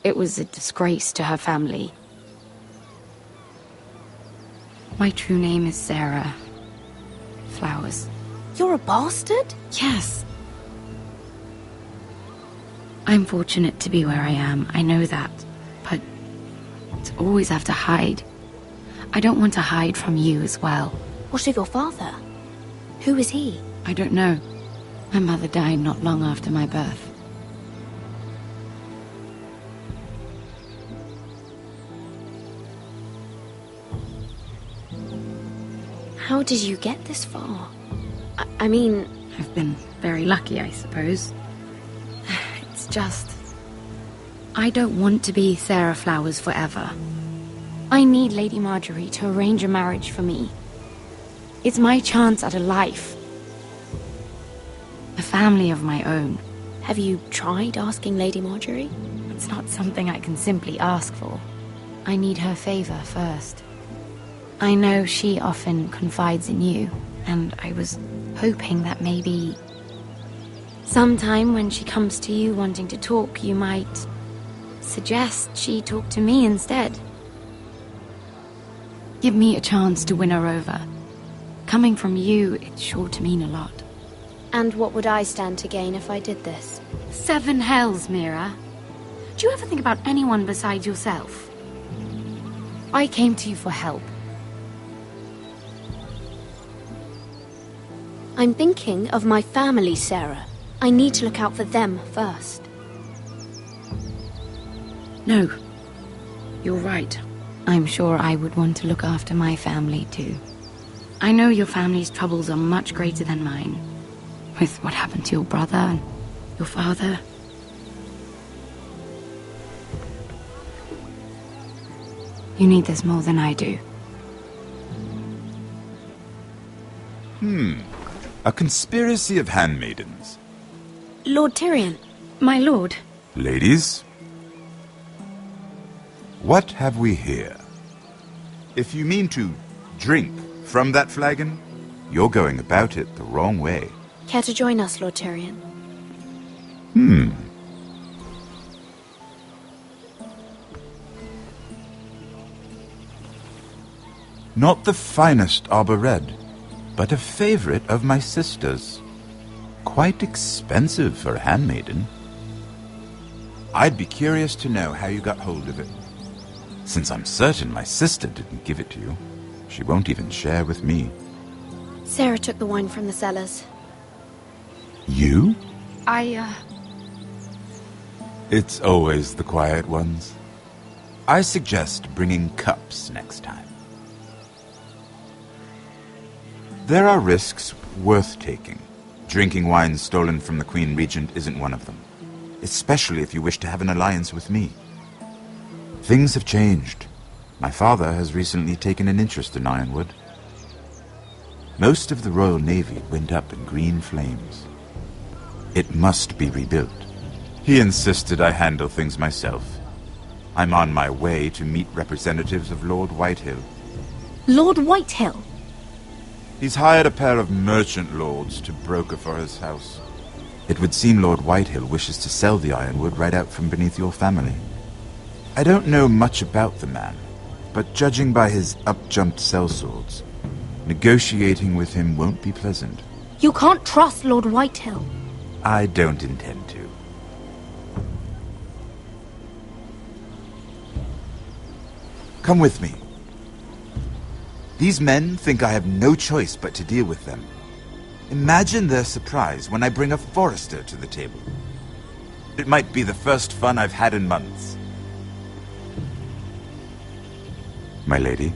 It was a disgrace to her family. My true name is Sarah Flowers. You're a bastard? Yes. I'm fortunate to be where I am, I know that. But to always have to hide. I don't want to hide from you as well. What of your father? Who is he? I don't know. My mother died not long after my birth. How did you get this far? I mean... I've been very lucky, I suppose. It's just... I don't want to be Sarah Flowers forever. I need Lady Marjorie to arrange a marriage for me. It's my chance at a life. A family of my own. Have you tried asking Lady Marjorie? It's not something I can simply ask for. I need her favor first. I know she often confides in you, and I was hoping that maybe... sometime when she comes to you wanting to talk, you might suggest she talk to me instead. Give me a chance to win her over. Coming from you, it's sure to mean a lot. And what would I stand to gain if I did this? 7 hells, Mira. Do you ever think about anyone besides yourself? I came to you for help. I'm thinking of my family, Sarah. I need to look out for them first. No. You're right. I'm sure I would want to look after my family, too. I know your family's troubles are much greater than mine. With what happened to your brother and your father. You need this more than I do. A conspiracy of handmaidens. Lord Tyrion. My lord. Ladies, what have we here? If you mean to drink from that flagon, you're going about it the wrong way. Care to join us, Lord Tyrion? Not the finest arbor red, but a favorite of my sister's. Quite expensive for a handmaiden. I'd be curious to know how you got hold of it. Since I'm certain my sister didn't give it to you, she won't even share with me. Sarah took the wine from the cellars. You? I, It's always the quiet ones. I suggest bringing cups next time. There are risks worth taking. Drinking wine stolen from the Queen Regent isn't one of them, especially if you wish to have an alliance with me. Things have changed. My father has recently taken an interest in Ironwood. Most of the Royal Navy went up in green flames. It must be rebuilt. He insisted I handle things myself. I'm on my way to meet representatives of Lord Whitehill. Lord Whitehill? He's hired a pair of merchant lords to broker for his house. It would seem Lord Whitehill wishes to sell the Ironwood right out from beneath your family. I don't know much about the man, but judging by his up-jumped sellswords, negotiating with him won't be pleasant. You can't trust Lord Whitehill. I don't intend to. Come with me. These men think I have no choice but to deal with them. Imagine their surprise when I bring a Forrester to the table. It might be the first fun I've had in months. My lady.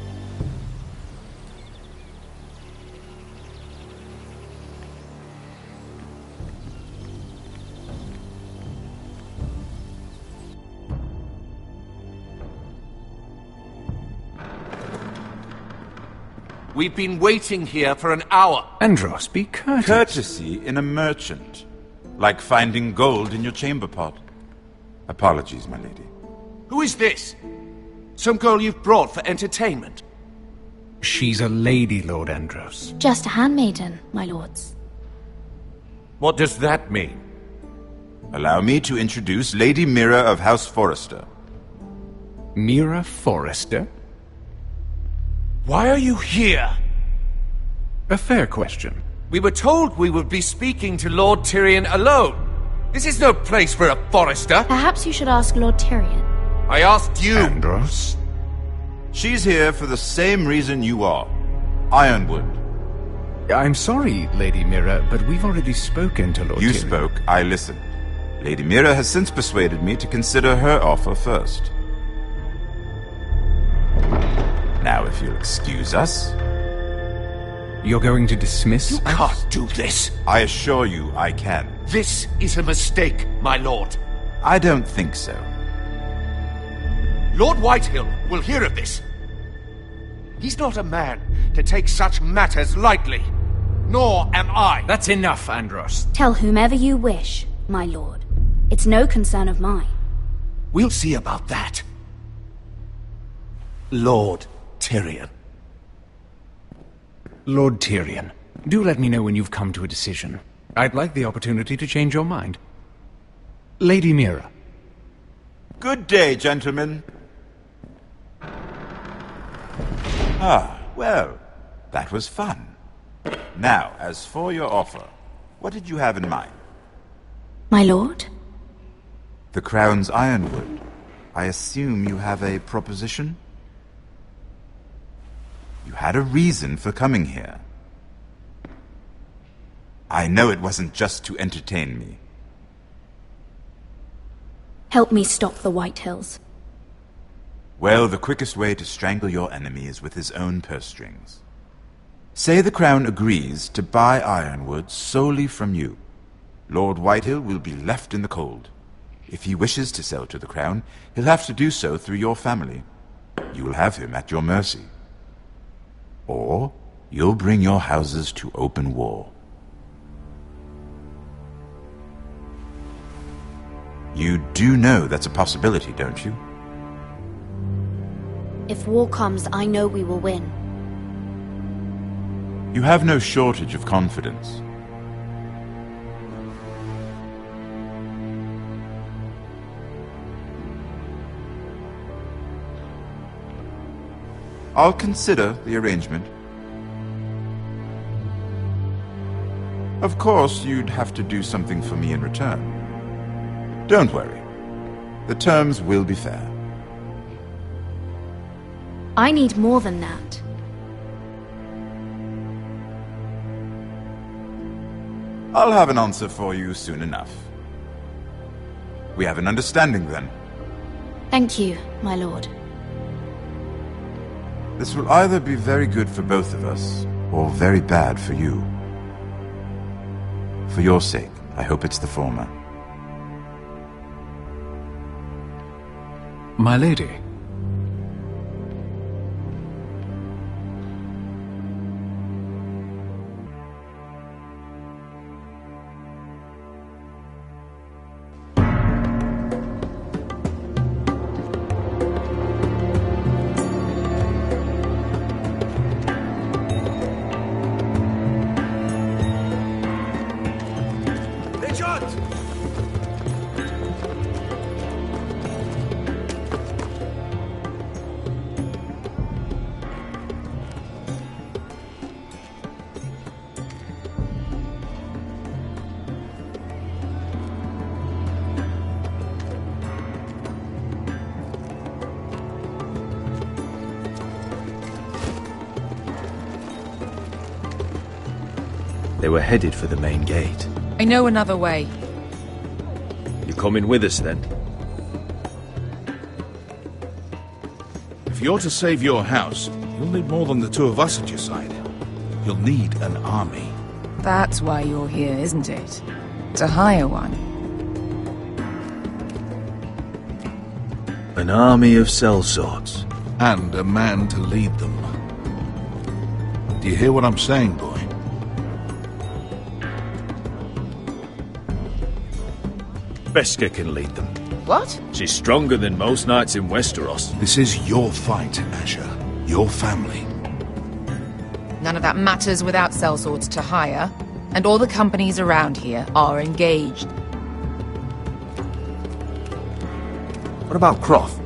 We've been waiting here for an hour. Andros, be courteous. Courtesy in a merchant. Like finding gold in your chamber pot. Apologies, my lady. Who is this? Some girl you've brought for entertainment? She's a lady, Lord Andros. Just a handmaiden, my lords. What does that mean? Allow me to introduce Lady Mira of House Forrester. Mira Forrester? Why are you here? A fair question. We were told we would be speaking to Lord Tyrion alone. This is no place for a Forrester. Perhaps you should ask Lord Tyrion. I asked you. Andros? She's here for the same reason you are. Ironwood. I'm sorry, Lady Mira, but we've already spoken to Lord You Tyrion. spoke, I listened. Lady Mira has since persuaded me to consider her offer first. Now, if you'll excuse us... You're going to dismiss You us? can't do this. I assure you I can. This is a mistake, my lord. I don't think so. Lord Whitehill will hear of this. He's not a man to take such matters lightly. Nor am I. That's enough, Andros. Tell whomever you wish, my lord. It's no concern of mine. We'll see about that. Lord Tyrion. Lord Tyrion, do let me know when you've come to a decision. I'd like the opportunity to change your mind. Lady Mira. Good day, gentlemen. Ah, well, that was fun. Now, as for your offer, what did you have in mind? My lord? The Crown's Ironwood. I assume you have a proposition? You had a reason for coming here. I know it wasn't just to entertain me. Help me stop the Whitehills. Well, the quickest way to strangle your enemy is with his own purse strings. Say the Crown agrees to buy Ironwood solely from you. Lord Whitehill will be left in the cold. If he wishes to sell to the Crown, he'll have to do so through your family. You will have him at your mercy. Or you'll bring your houses to open war. You do know that's a possibility, don't you? If war comes, I know we will win. You have no shortage of confidence. I'll consider the arrangement. Of course, you'd have to do something for me in return. Don't worry. The terms will be fair. I need more than that. I'll have an answer for you soon enough. We have an understanding then. Thank you, my lord. This will either be very good for both of us, or very bad for you. For your sake, I hope it's the former. My lady. They were headed for the main gate. I know another way. You coming with us, then? If you're to save your house, you'll need more than the two of us at your side. You'll need an army. That's why you're here, isn't it? To hire one. An army of sellswords. And a man to lead them. Do you hear what I'm saying, boy? Beskha can lead them. What? She's stronger than most knights in Westeros. This is your fight, Asher. Your family. None of that matters without sellswords to hire, and all the companies around here are engaged. What about Croft?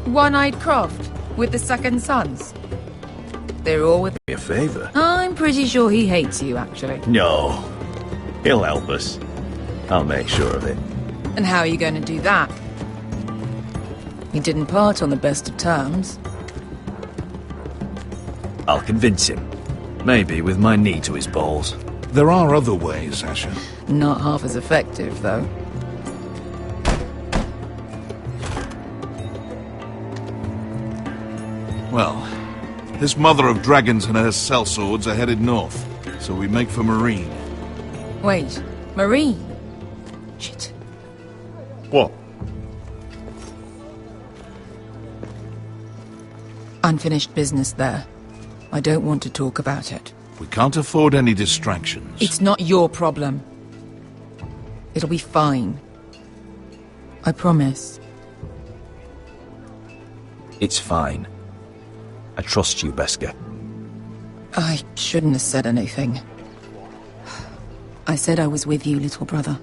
One-eyed Croft, with the second sons. They're all with Me a favor? I'm pretty sure he hates you, actually. No. He'll help us. I'll make sure of it. And how are you going to do that? He didn't part on the best of terms. I'll convince him. Maybe with my knee to his balls. There are other ways, Asher. Not half as effective, though. Well, this mother of dragons and her sellswords are headed north, so we make for Marine. Wait, Marine? Shit. What? Unfinished business there. I don't want to talk about it. We can't afford any distractions. It's not your problem. It'll be fine. I promise. It's fine. I trust you, Beskha. I shouldn't have said anything. I said I was with you, little brother.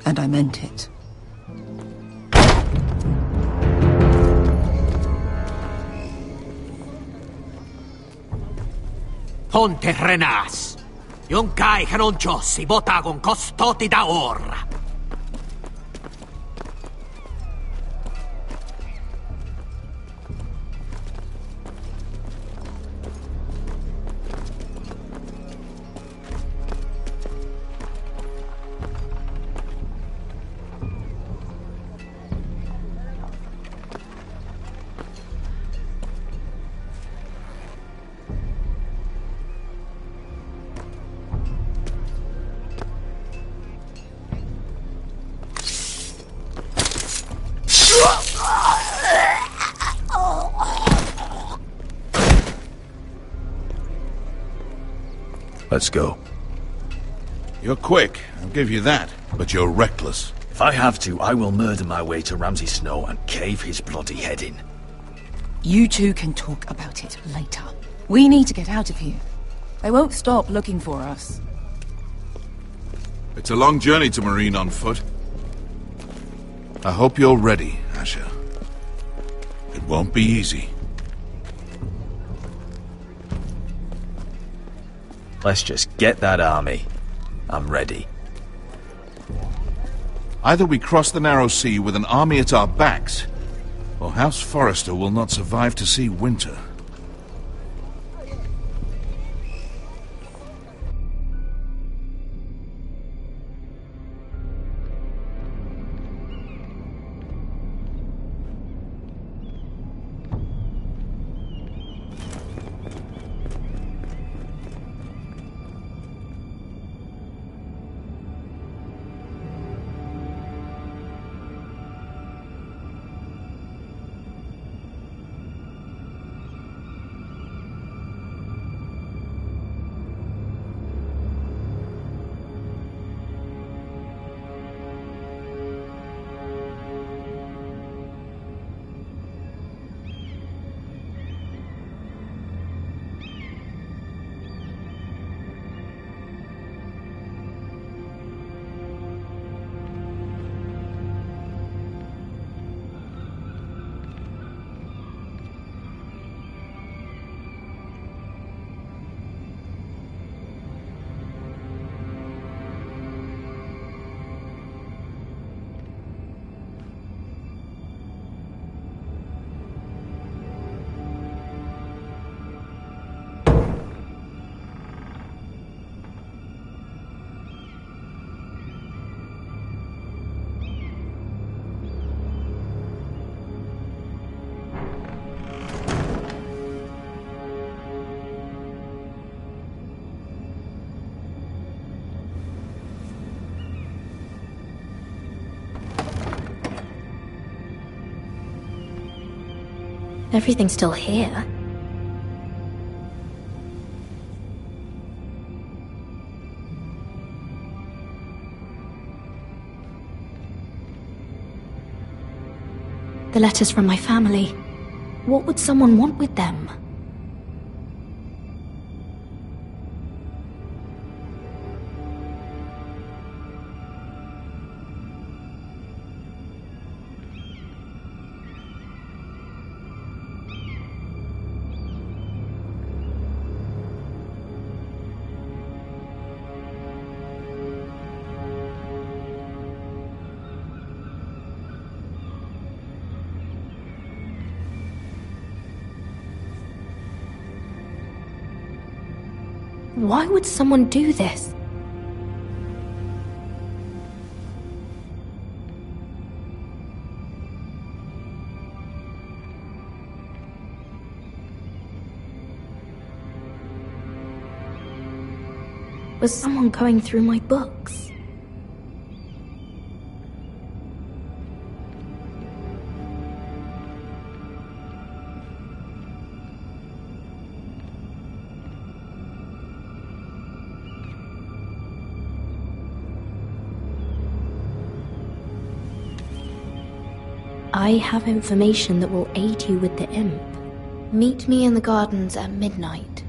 And I meant it. Ponte Renas. Yung kai kanoncho si botagon kostoti da orra. Let's go. You're quick, I'll give you that, but you're reckless. If I have to, I will murder my way to Ramsay Snow and cave his bloody head in. You two can talk about it later. We need to get out of here. They won't stop looking for us. It's a long journey to Marine on foot. I hope you're ready, Asher. It won't be easy. Let's just get that army. I'm ready. Either we cross the narrow sea with an army at our backs, or House Forrester will not survive to see winter. Everything's still here. The letters from my family. What would someone want with them? Why would someone do this? Was someone going through my books? I have information that will aid you with the imp. Meet me in the gardens at midnight.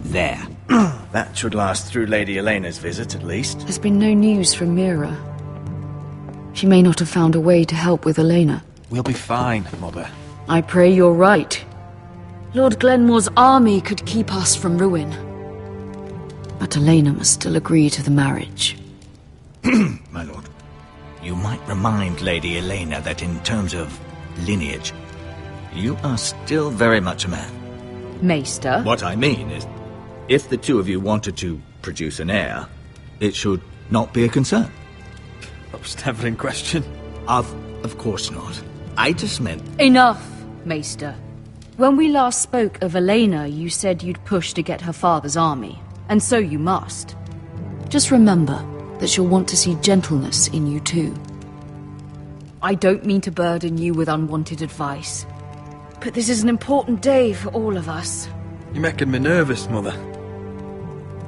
There. That should last through Lady Elena's visit, at least. There's been no news from Mira. She may not have found a way to help with Elena. We'll be fine, Mother. I pray you're right. Lord Glenmore's army could keep us from ruin. But Elena must still agree to the marriage. My lord. You might remind Lady Elena that in terms of lineage, you are still very much a man. Maester? What I mean is, if the two of you wanted to produce an heir, it should not be a concern. That was never in question. Of course not. I just meant... Enough, Maester. When we last spoke of Elena, you said you'd push to get her father's army, and so you must. Just remember that she'll want to see gentleness in you too. I don't mean to burden you with unwanted advice, but this is an important day for all of us. You're making me nervous, Mother.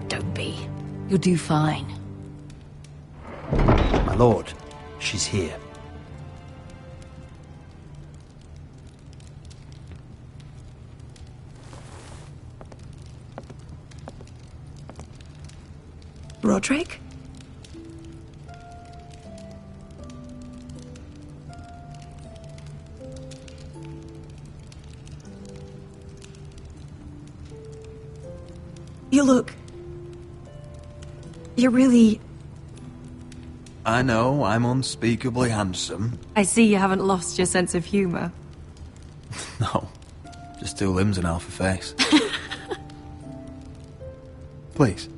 Don't be. You'll do fine. My lord, she's here. Roderick? You look... You're really... I know, I'm unspeakably handsome. I see you haven't lost your sense of humour. No, just 2 limbs and half a face. Please.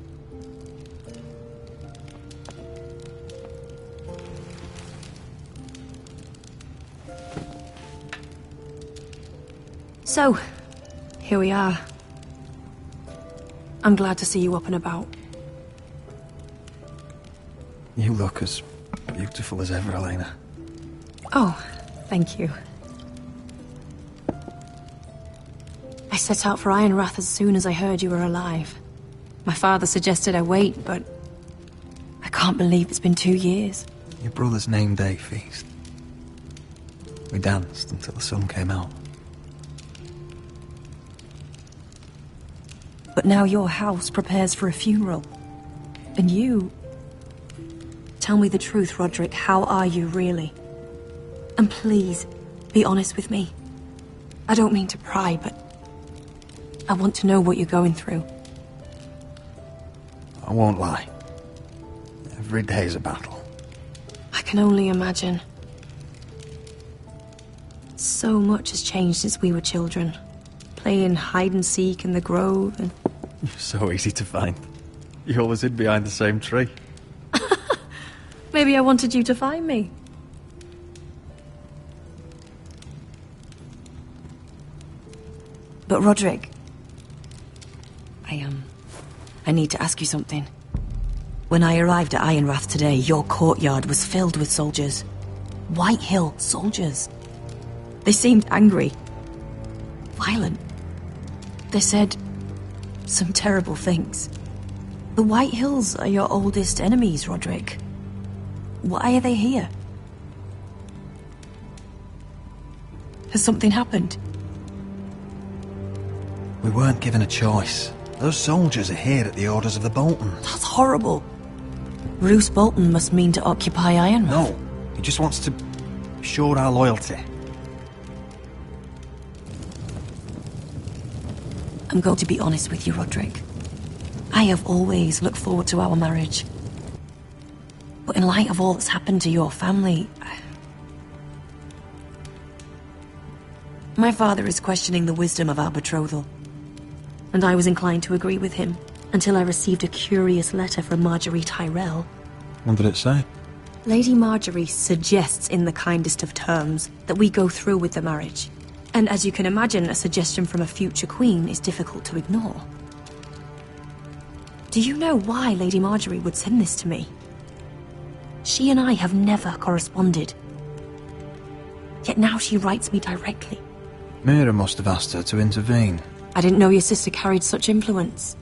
So, here we are. I'm glad to see you up and about. You look as beautiful as ever, Elena. Oh, thank you. I set out for Ironrath as soon as I heard you were alive. My father suggested I wait, but I can't believe it's been 2 years. Your brother's name day feast. We danced until the sun came out. But now your house prepares for a funeral. And you... Tell me the truth, Roderick. How are you, really? And please, be honest with me. I don't mean to pry, but... I want to know what you're going through. I won't lie. Every day's a battle. I can only imagine. So much has changed since we were children. Playing hide-and-seek in the grove and... You're so easy to find. You always hid behind the same tree. Maybe I wanted you to find me. But Roderick... I need to ask you something. When I arrived at Ironrath today, your courtyard was filled with soldiers. White Hill soldiers. They seemed angry. Violent. They said some terrible things. The White Hills are your oldest enemies, Roderick. Why are they here? Has something happened? We weren't given a choice. Those soldiers are here at the orders of the Boltons. That's horrible. Roose Bolton must mean to occupy Ironrath. No, he just wants to show our loyalty. I'm going to be honest with you, Roderick. I have always looked forward to our marriage. But in light of all that's happened to your family... My father is questioning the wisdom of our betrothal. And I was inclined to agree with him, until I received a curious letter from Marjorie Tyrell. What did it say? Lady Marjorie suggests in the kindest of terms that we go through with the marriage. And as you can imagine, a suggestion from a future queen is difficult to ignore. Do you know why Lady Marjorie would send this to me? She and I have never corresponded. Yet now she writes me directly. Mira must have asked her to intervene. I didn't know your sister carried such influence.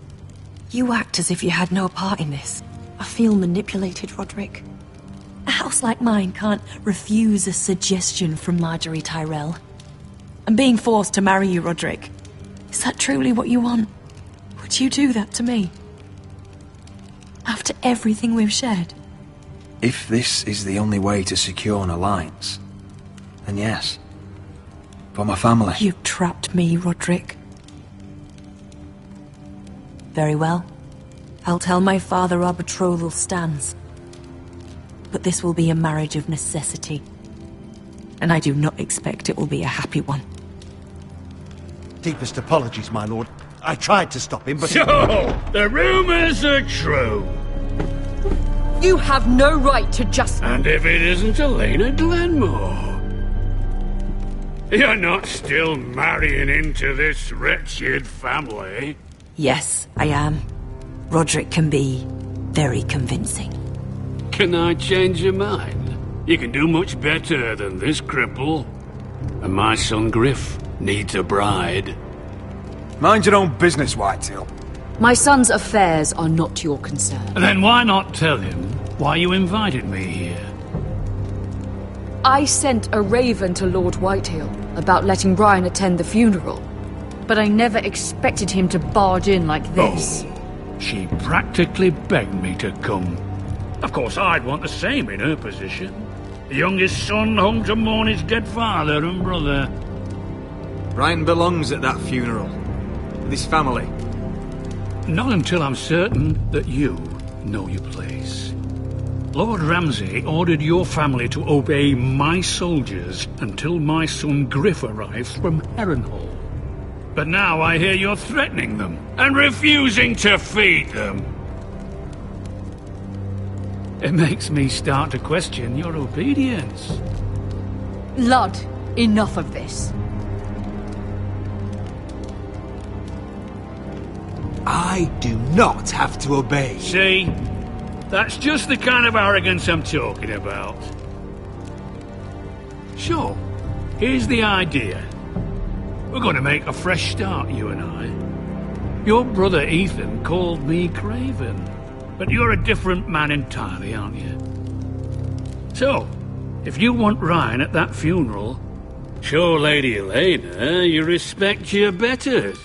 You act as if you had no part in this. I feel manipulated, Roderick. A house like mine can't refuse a suggestion from Marjorie Tyrell. I'm being forced to marry you, Roderick. Is that truly what you want? Would you do that to me? After everything we've shared? If this is the only way to secure an alliance, then yes. For my family. You trapped me, Roderick. Very well. I'll tell my father our betrothal stands. But this will be a marriage of necessity. And I do not expect it will be a happy one. Deepest apologies, my lord. I tried to stop him, but... So, the rumors are true. You have no right to just... And if it isn't Elena Glenmore? You're not still marrying into this wretched family? Yes, I am. Roderick can be very convincing. Can I change your mind? You can do much better than this cripple. And my son Griff needs a bride. Mind your own business, Whitetail. My son's affairs are not your concern. Then why not tell him why you invited me here? I sent a raven to Lord Whitehill about letting Ryan attend the funeral, but I never expected him to barge in like this. Oh, she practically begged me to come. Of course, I'd want the same in her position. The youngest son home to mourn his dead father and brother. Ryan belongs at that funeral. With his family. Not until I'm certain that you know your place. Lord Ramsay ordered your family to obey my soldiers until my son Griff arrives from Harrenhal. But now I hear you're threatening them and refusing to feed them. It makes me start to question your obedience. Lud, enough of this. I do not have to obey. See? That's just the kind of arrogance I'm talking about. Sure, here's the idea. We're going to make a fresh start, you and I. Your brother Ethan called me Craven, but you're a different man entirely, aren't you? So, if you want Ryan at that funeral, show Lady Elena you respect your betters.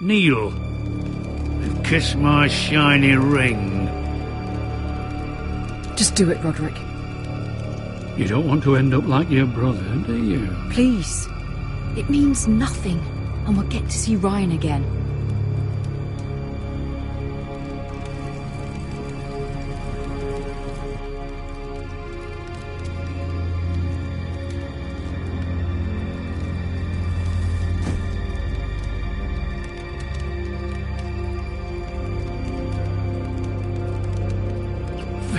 Kneel and kiss my shiny ring. Just do it, Roderick. You don't want to end up like your brother, do you? Please. It means nothing, and we'll get to see Ryan again.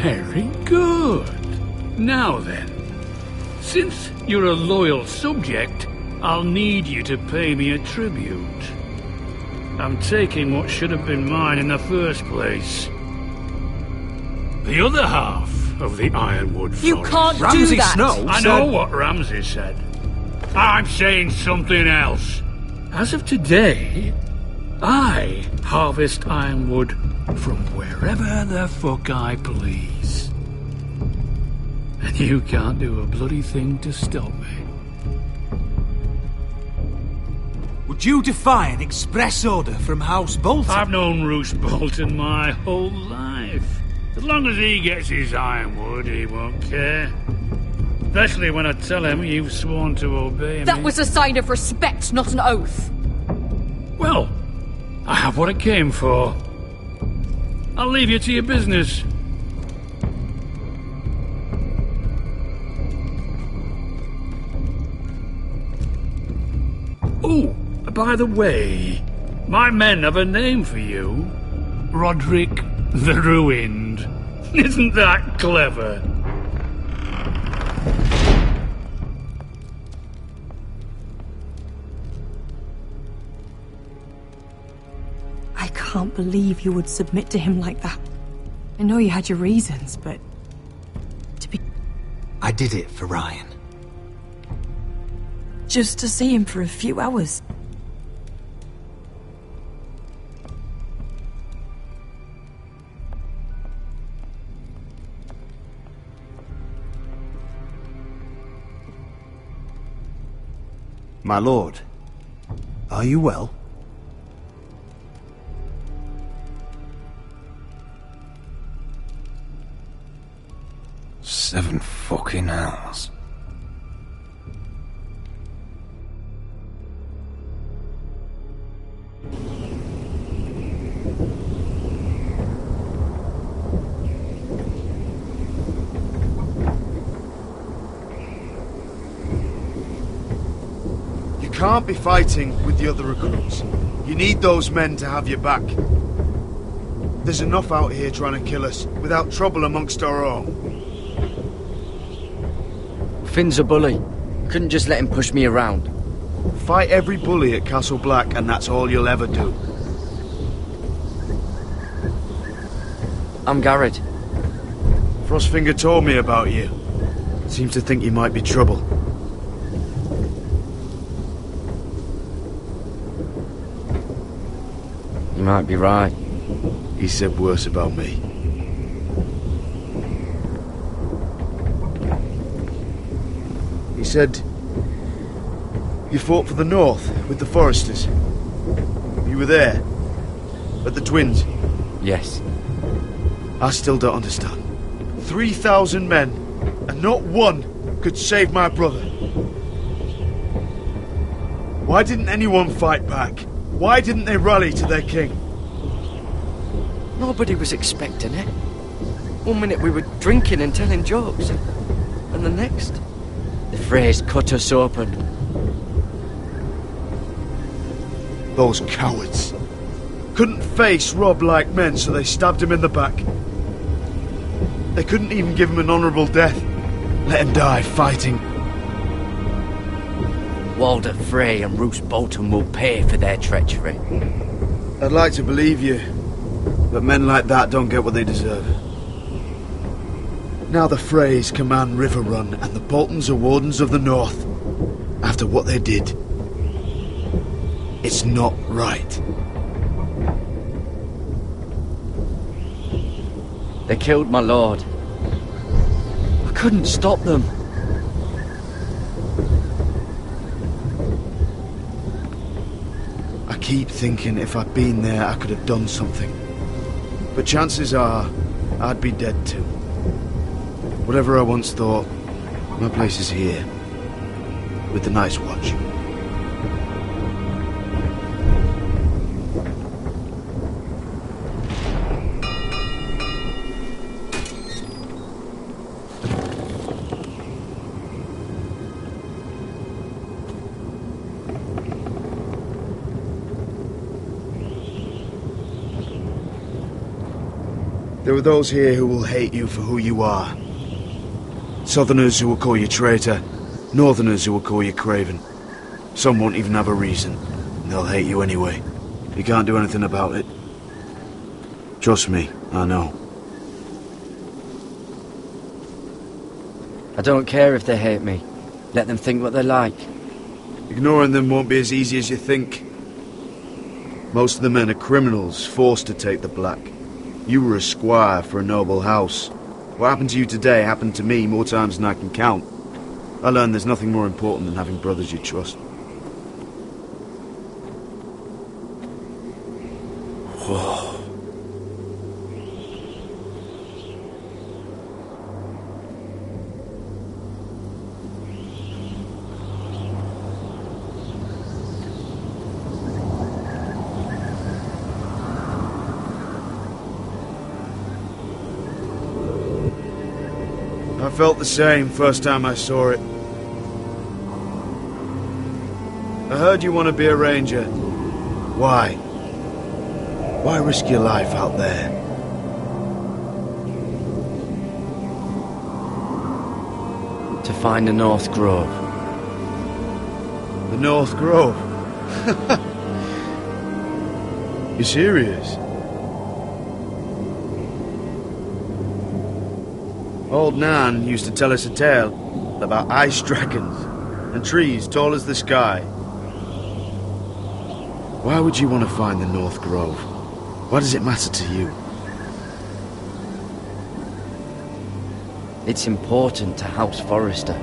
Very good. Now then, since you're a loyal subject, I'll need you to pay me a tribute. I'm taking what should have been mine in the first place. The other half of the Ironwood Forest. You can't do that! I know what Ramsay said. I'm saying something else. As of today, I harvest ironwood from wherever the fuck I please. And you can't do a bloody thing to stop me. Would you defy an express order from House Bolton? I've known Roose Bolton my whole life. As long as he gets his ironwood, he won't care. Especially when I tell him you've sworn to obey me. That was a sign of respect, not an oath. Well, I have what I came for. I'll leave you to your business. Oh, by the way, my men have a name for you. Roderick the Ruined. Isn't that clever? I can't believe you would submit to him like that. I know you had your reasons, but... I did it for Ryan. Just to see him for a few hours. My lord, are you well? Seven fucking hours. You can't be fighting with the other recruits. You need those men to have your back. There's enough out here trying to kill us, without trouble amongst our own. Finn's a bully. Couldn't just let him push me around. Fight every bully at Castle Black, and that's all you'll ever do. I'm Garrett. Frostfinger told me about you. Seems to think you might be trouble. You might be right. He said worse about me. He said you fought for the North with the Foresters. You were there. At the Twins. Yes. I still don't understand. 3,000 men, and not one could save my brother. Why didn't anyone fight back? Why didn't they rally to their king? Nobody was expecting it. One minute we were drinking and telling jokes, and the next, the Freys cut us open. Those cowards. Couldn't face Rob like men, so they stabbed him in the back. They couldn't even give him an honourable death. Let him die fighting. Walder Frey and Roose Bolton will pay for their treachery. I'd like to believe you, but men like that don't get what they deserve. Now the Freys command River Run, and the Boltons are Wardens of the North. After what they did, it's not right. They killed my lord. I couldn't stop them. I keep thinking if I'd been there, I could have done something. But chances are, I'd be dead too. Whatever I once thought, my place is here. With the Night's Watch. There are those here who will hate you for who you are. Southerners who will call you traitor, Northerners who will call you craven. Some won't even have a reason, and they'll hate you anyway. You can't do anything about it. Trust me, I know. I don't care if they hate me. Let them think what they like. Ignoring them won't be as easy as you think. Most of the men are criminals, forced to take the black. You were a squire for a noble house. What happened to you today happened to me more times than I can count. I learned there's nothing more important than having brothers you trust. Whoa. I felt the same first time I saw it. I heard you want to be a ranger. Why? Why risk your life out there? To find the North Grove. The North Grove? You serious? Old Nan used to tell us a tale about ice dragons and trees tall as the sky. Why would you want to find the North Grove? Why does it matter to you? It's important to House Forrester.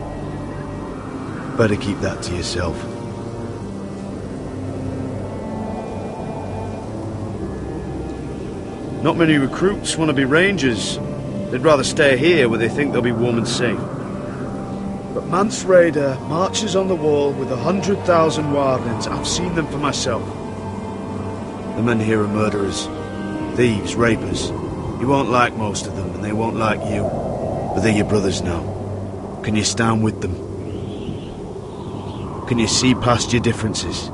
Better keep that to yourself. Not many recruits want to be rangers. They'd rather stay here where they think they'll be warm and safe. But Mance Raider marches on the wall with 100,000 wildlings. I've seen them for myself. The men here are murderers, thieves, rapers. You won't like most of them, and they won't like you. But they're your brothers now. Can you stand with them? Can you see past your differences?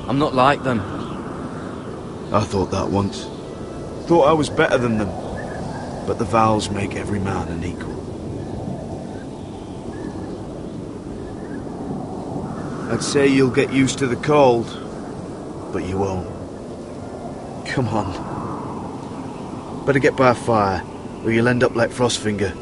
I'm not like them. I thought that once. Thought I was better than them. But the vows make every man an equal. I'd say you'll get used to the cold, but you won't. Come on. Better get by a fire, or you'll end up like Frostfinger.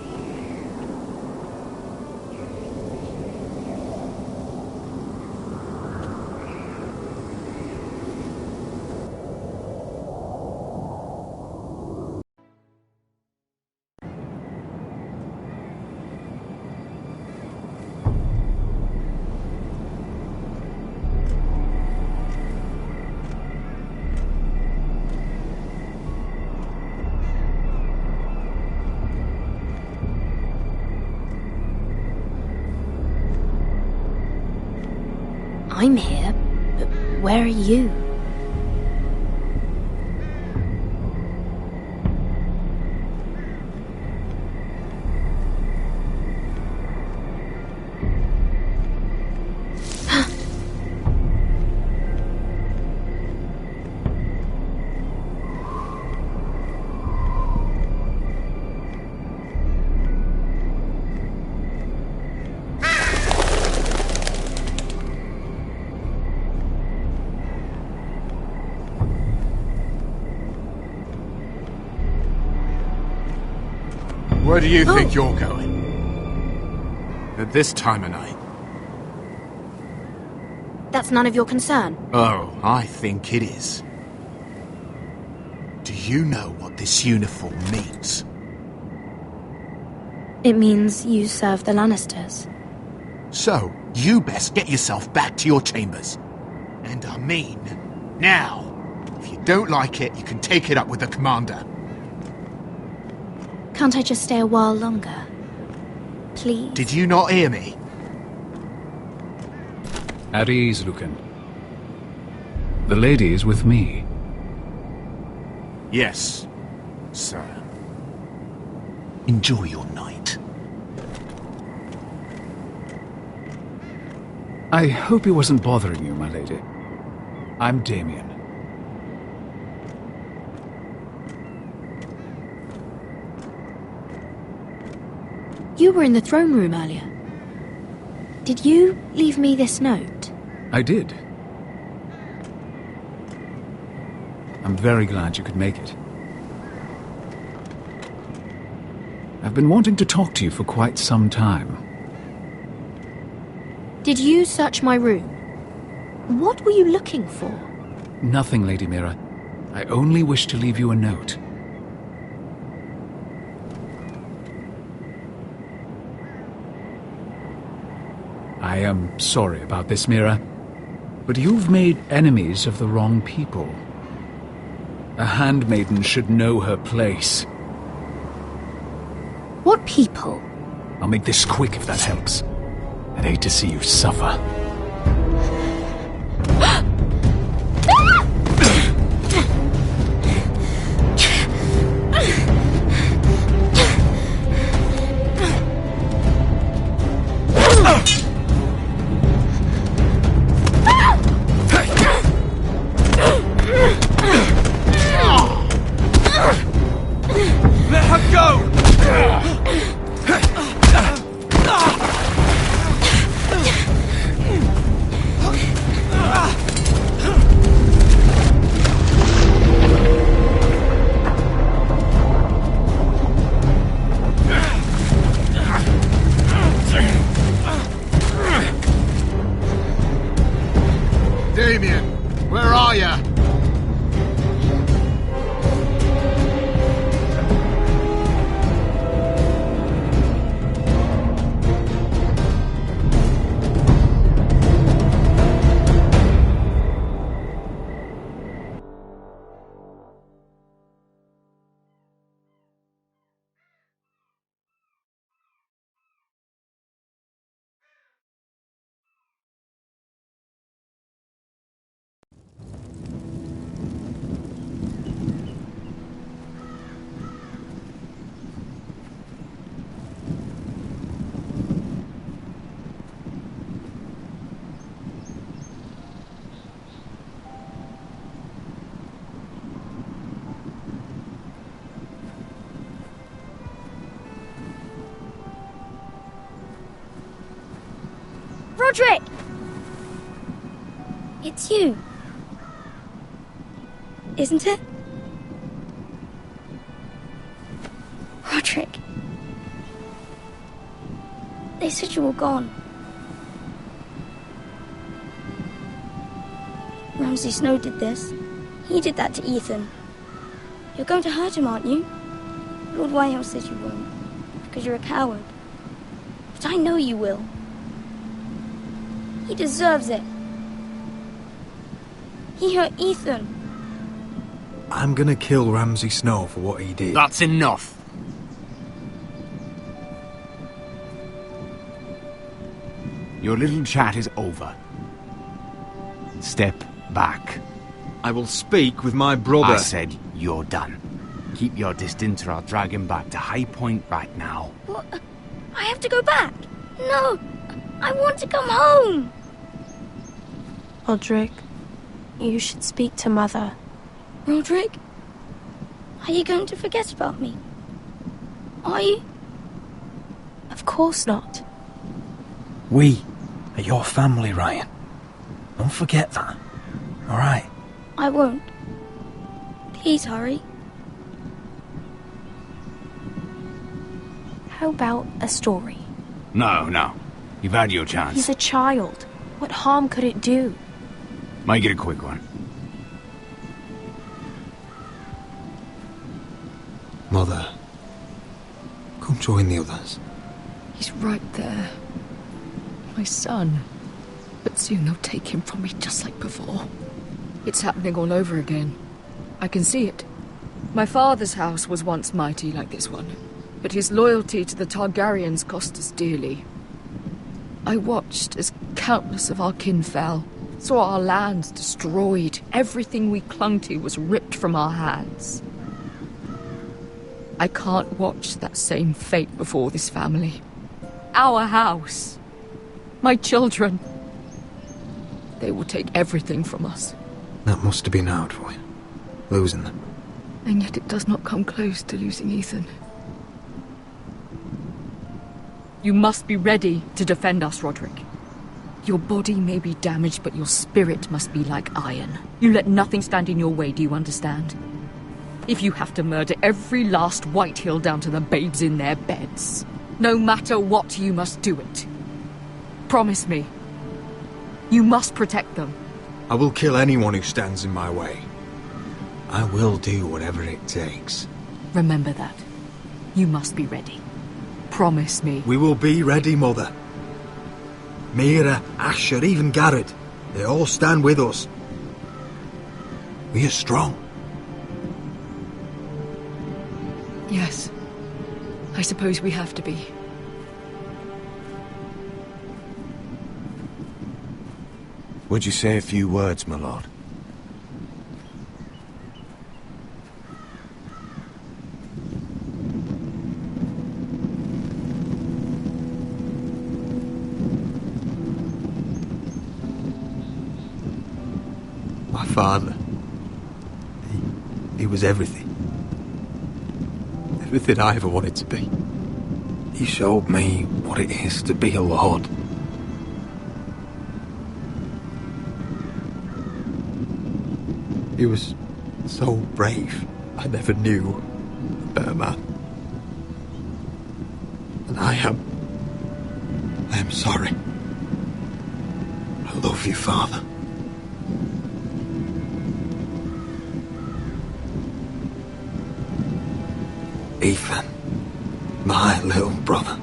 I'm here, but where are you? Where do you think you're going? At this time of night? That's none of your concern. Oh, I think it is. Do you know what this uniform means? It means you serve the Lannisters. So, you best get yourself back to your chambers. And I mean, now. If you don't like it, you can take it up with the commander. Can't I just stay a while longer? Please? Did you not hear me? At ease, Lucan. The lady is with me. Yes, sir. Enjoy your night. I hope he wasn't bothering you, my lady. I'm Damien. You were in the throne room earlier. Did you leave me this note? I did. I'm very glad you could make it. I've been wanting to talk to you for quite some time. Did you search my room? What were you looking for? Nothing, Lady Mira. I only wish to leave you a note. I am sorry about this, Mira, but you've made enemies of the wrong people. A handmaiden should know her place. What people? I'll make this quick if that helps. I'd hate to see you suffer. Let her go! Damien, where are you? Roderick! It's you. Isn't it? Roderick. They said you were gone. Ramsay Snow did this. He did that to Ethan. You're going to hurt him, aren't you? Lord Whitehill says you won't, because you're a coward. But I know you will. He deserves it. He hurt Ethan. I'm gonna kill Ramsay Snow for what he did. That's enough. Your little chat is over. Step back. I will speak with my brother. I said you're done. Keep your distance or I'll drag him back to High Point right now. What? I have to go back. No, I want to come home. Roderick, you should speak to Mother. Roderick? Are you going to forget about me? Are you? Of course not. We are your family, Ryan. Don't forget that. All right? I won't. Please hurry. How about a story? No. You've had your chance. He's a child. What harm could it do? Make it a quick one. Mother, come join the others. He's right there. My son. But soon they'll take him from me just like before. It's happening all over again. I can see it. My father's house was once mighty like this one, but his loyalty to the Targaryens cost us dearly. I watched as countless of our kin fell, saw our lands destroyed, everything we clung to was ripped from our hands. I can't watch that same fate before this family. Our house. My children. They will take everything from us. That must have been hard for you, losing them. And yet it does not come close to losing Ethan. You must be ready to defend us, Roderick. Your body may be damaged, but your spirit must be like iron. You let nothing stand in your way, do you understand? If you have to murder every last Whitehill down to the babes in their beds, no matter what, you must do it. Promise me. You must protect them. I will kill anyone who stands in my way. I will do whatever it takes. Remember that. You must be ready. Promise me. We will be ready, Mother. Mira, Asher, even Garrett. They all stand with us. We are strong. Yes. I suppose we have to be. Would you say a few words, my lord? My father. He was everything. Everything I ever wanted to be. He showed me what it is to be a lord. He was so brave. I never knew a better man. And I am sorry. I love you, Father. Ethan, my little brother.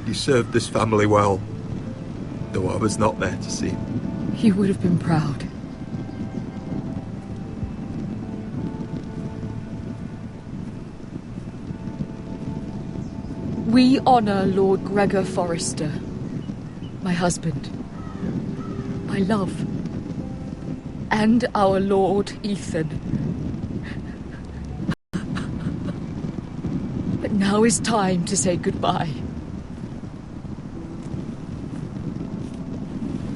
You served this family well, though I was not there to see. You would have been proud. We honor Lord Gregor Forrester, my husband, my love, and our Lord Ethan. But now is time to say goodbye.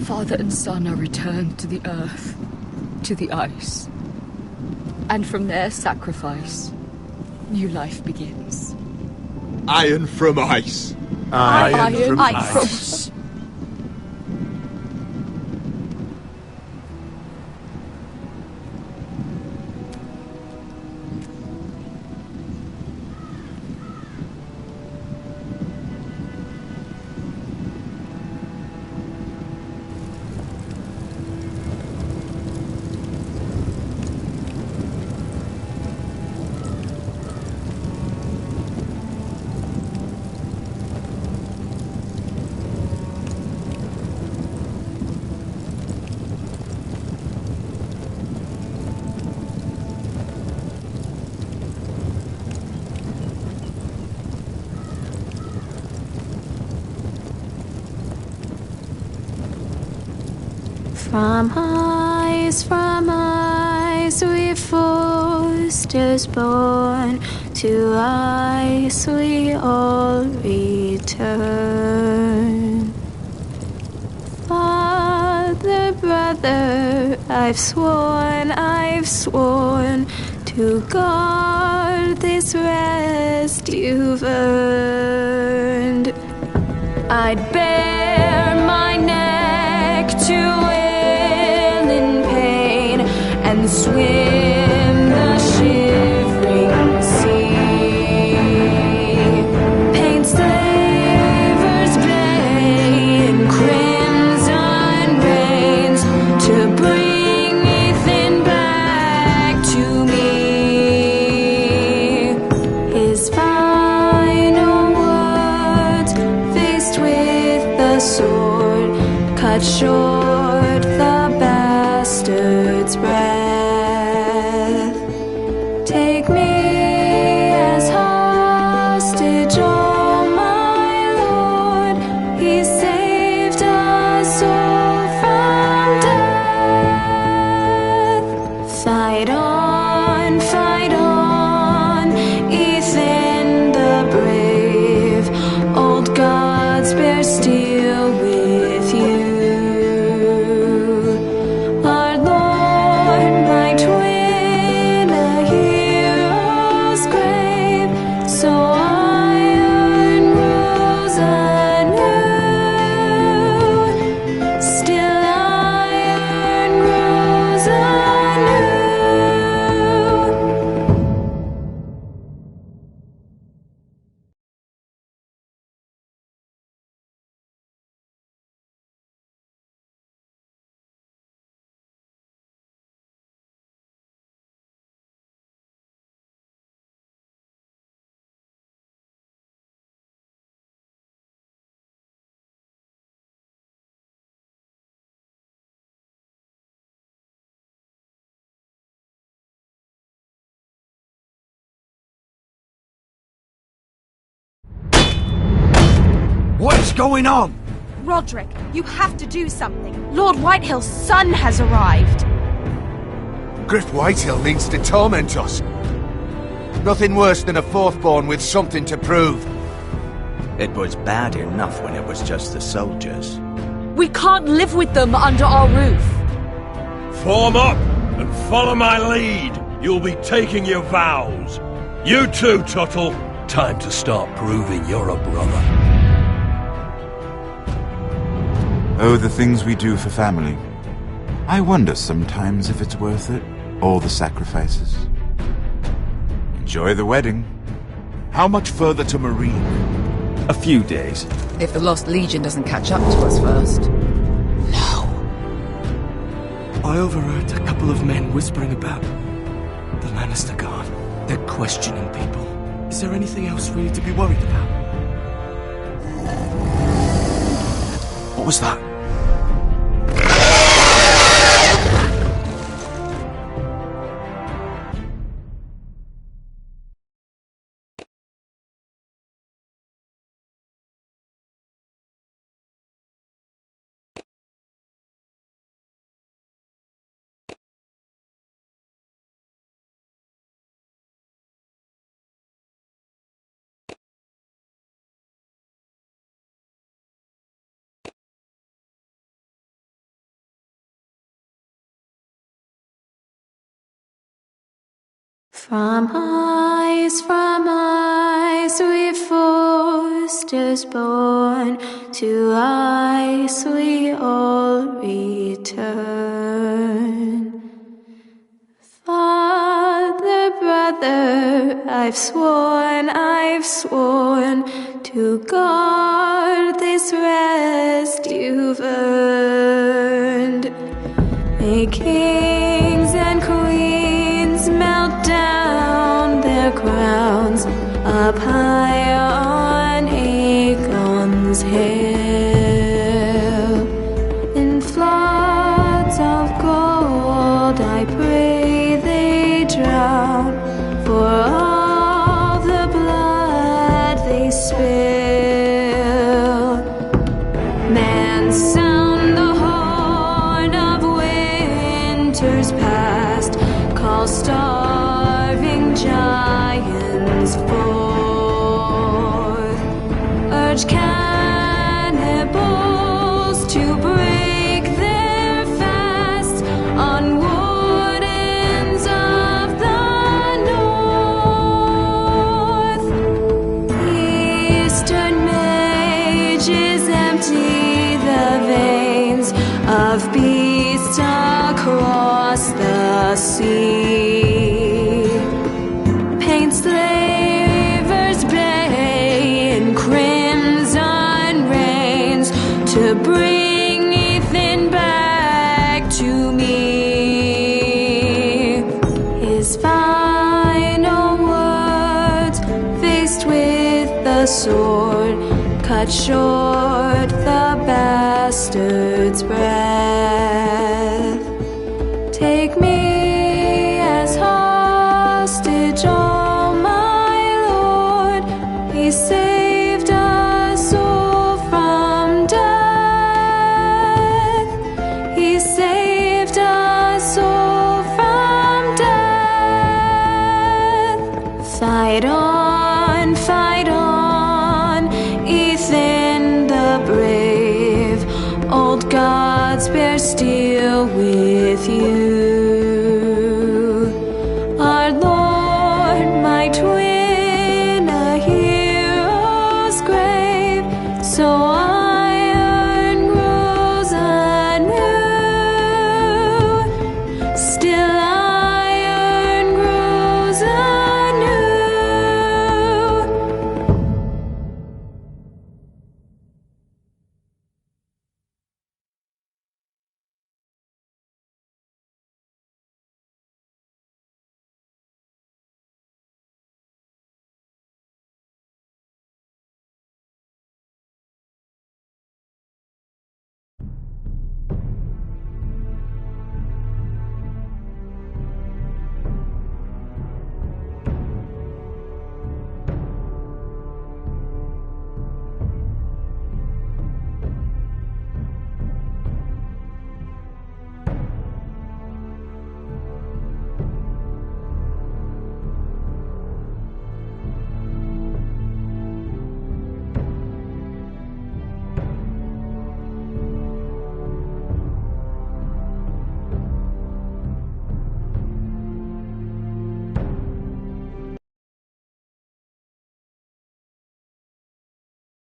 Father and son are returned to the earth, to the ice. And from their sacrifice, new life begins. Iron from ice. Iron from ice. From ice we foresters born, to ice we all return. Father, brother, I've sworn to guard this rest you've earned. I'd bare my neck to and swim the shivering sea. Paint slavers' bay in crimson rains to bring Ethan back to me. His final words, faced with the sword, cut short the bastard's breath. Take me as hostage, oh my lord. He saved us all from death. Fight on, Ethan the brave. Old gods bear steel with you. Our Lord, my twin, a hero's grave, so iron rose anew. Still iron rose anew. What's going on? Roderick, you have to do something. Lord Whitehill's son has arrived. Griff Whitehill means to torment us. Nothing worse than a fourthborn with something to prove. It was bad enough when it was just the soldiers. We can't live with them under our roof. Form up and follow my lead. You'll be taking your vows. You too, Tuttle. Time to start proving you're a brother. Oh, the things we do for family. I wonder sometimes if it's worth it. All the sacrifices. Enjoy the wedding. How much further to Marine? A few days. If the Lost Legion doesn't catch up to us first. I overheard a couple of men whispering about the Lannister Guard. They're questioning people. Is there anything else really to be worried about? What was that? From ice we fall. monsters born, to ice we all return. Father, brother, I've sworn to guard this rest you've earned. May kings and queens melt down their crowns up high on Aegon's hill. In floods of gold I pray they drown, for all the blood they spill. Man, sound the horn of winter's past, call starving giants forth, urge cannibals to break their fast on wardens of the north. Eastern mages empty the veins of beasts across the sea. Paint slavers bay in crimson rains to bring Ethan back to me. His final words, faced with the sword, cut short the bastard's breath. Take me as hostage, oh my Lord. He saved us all from death. He saved us all from death. Fight on, Ethan the brave. Old gods bear steel with you.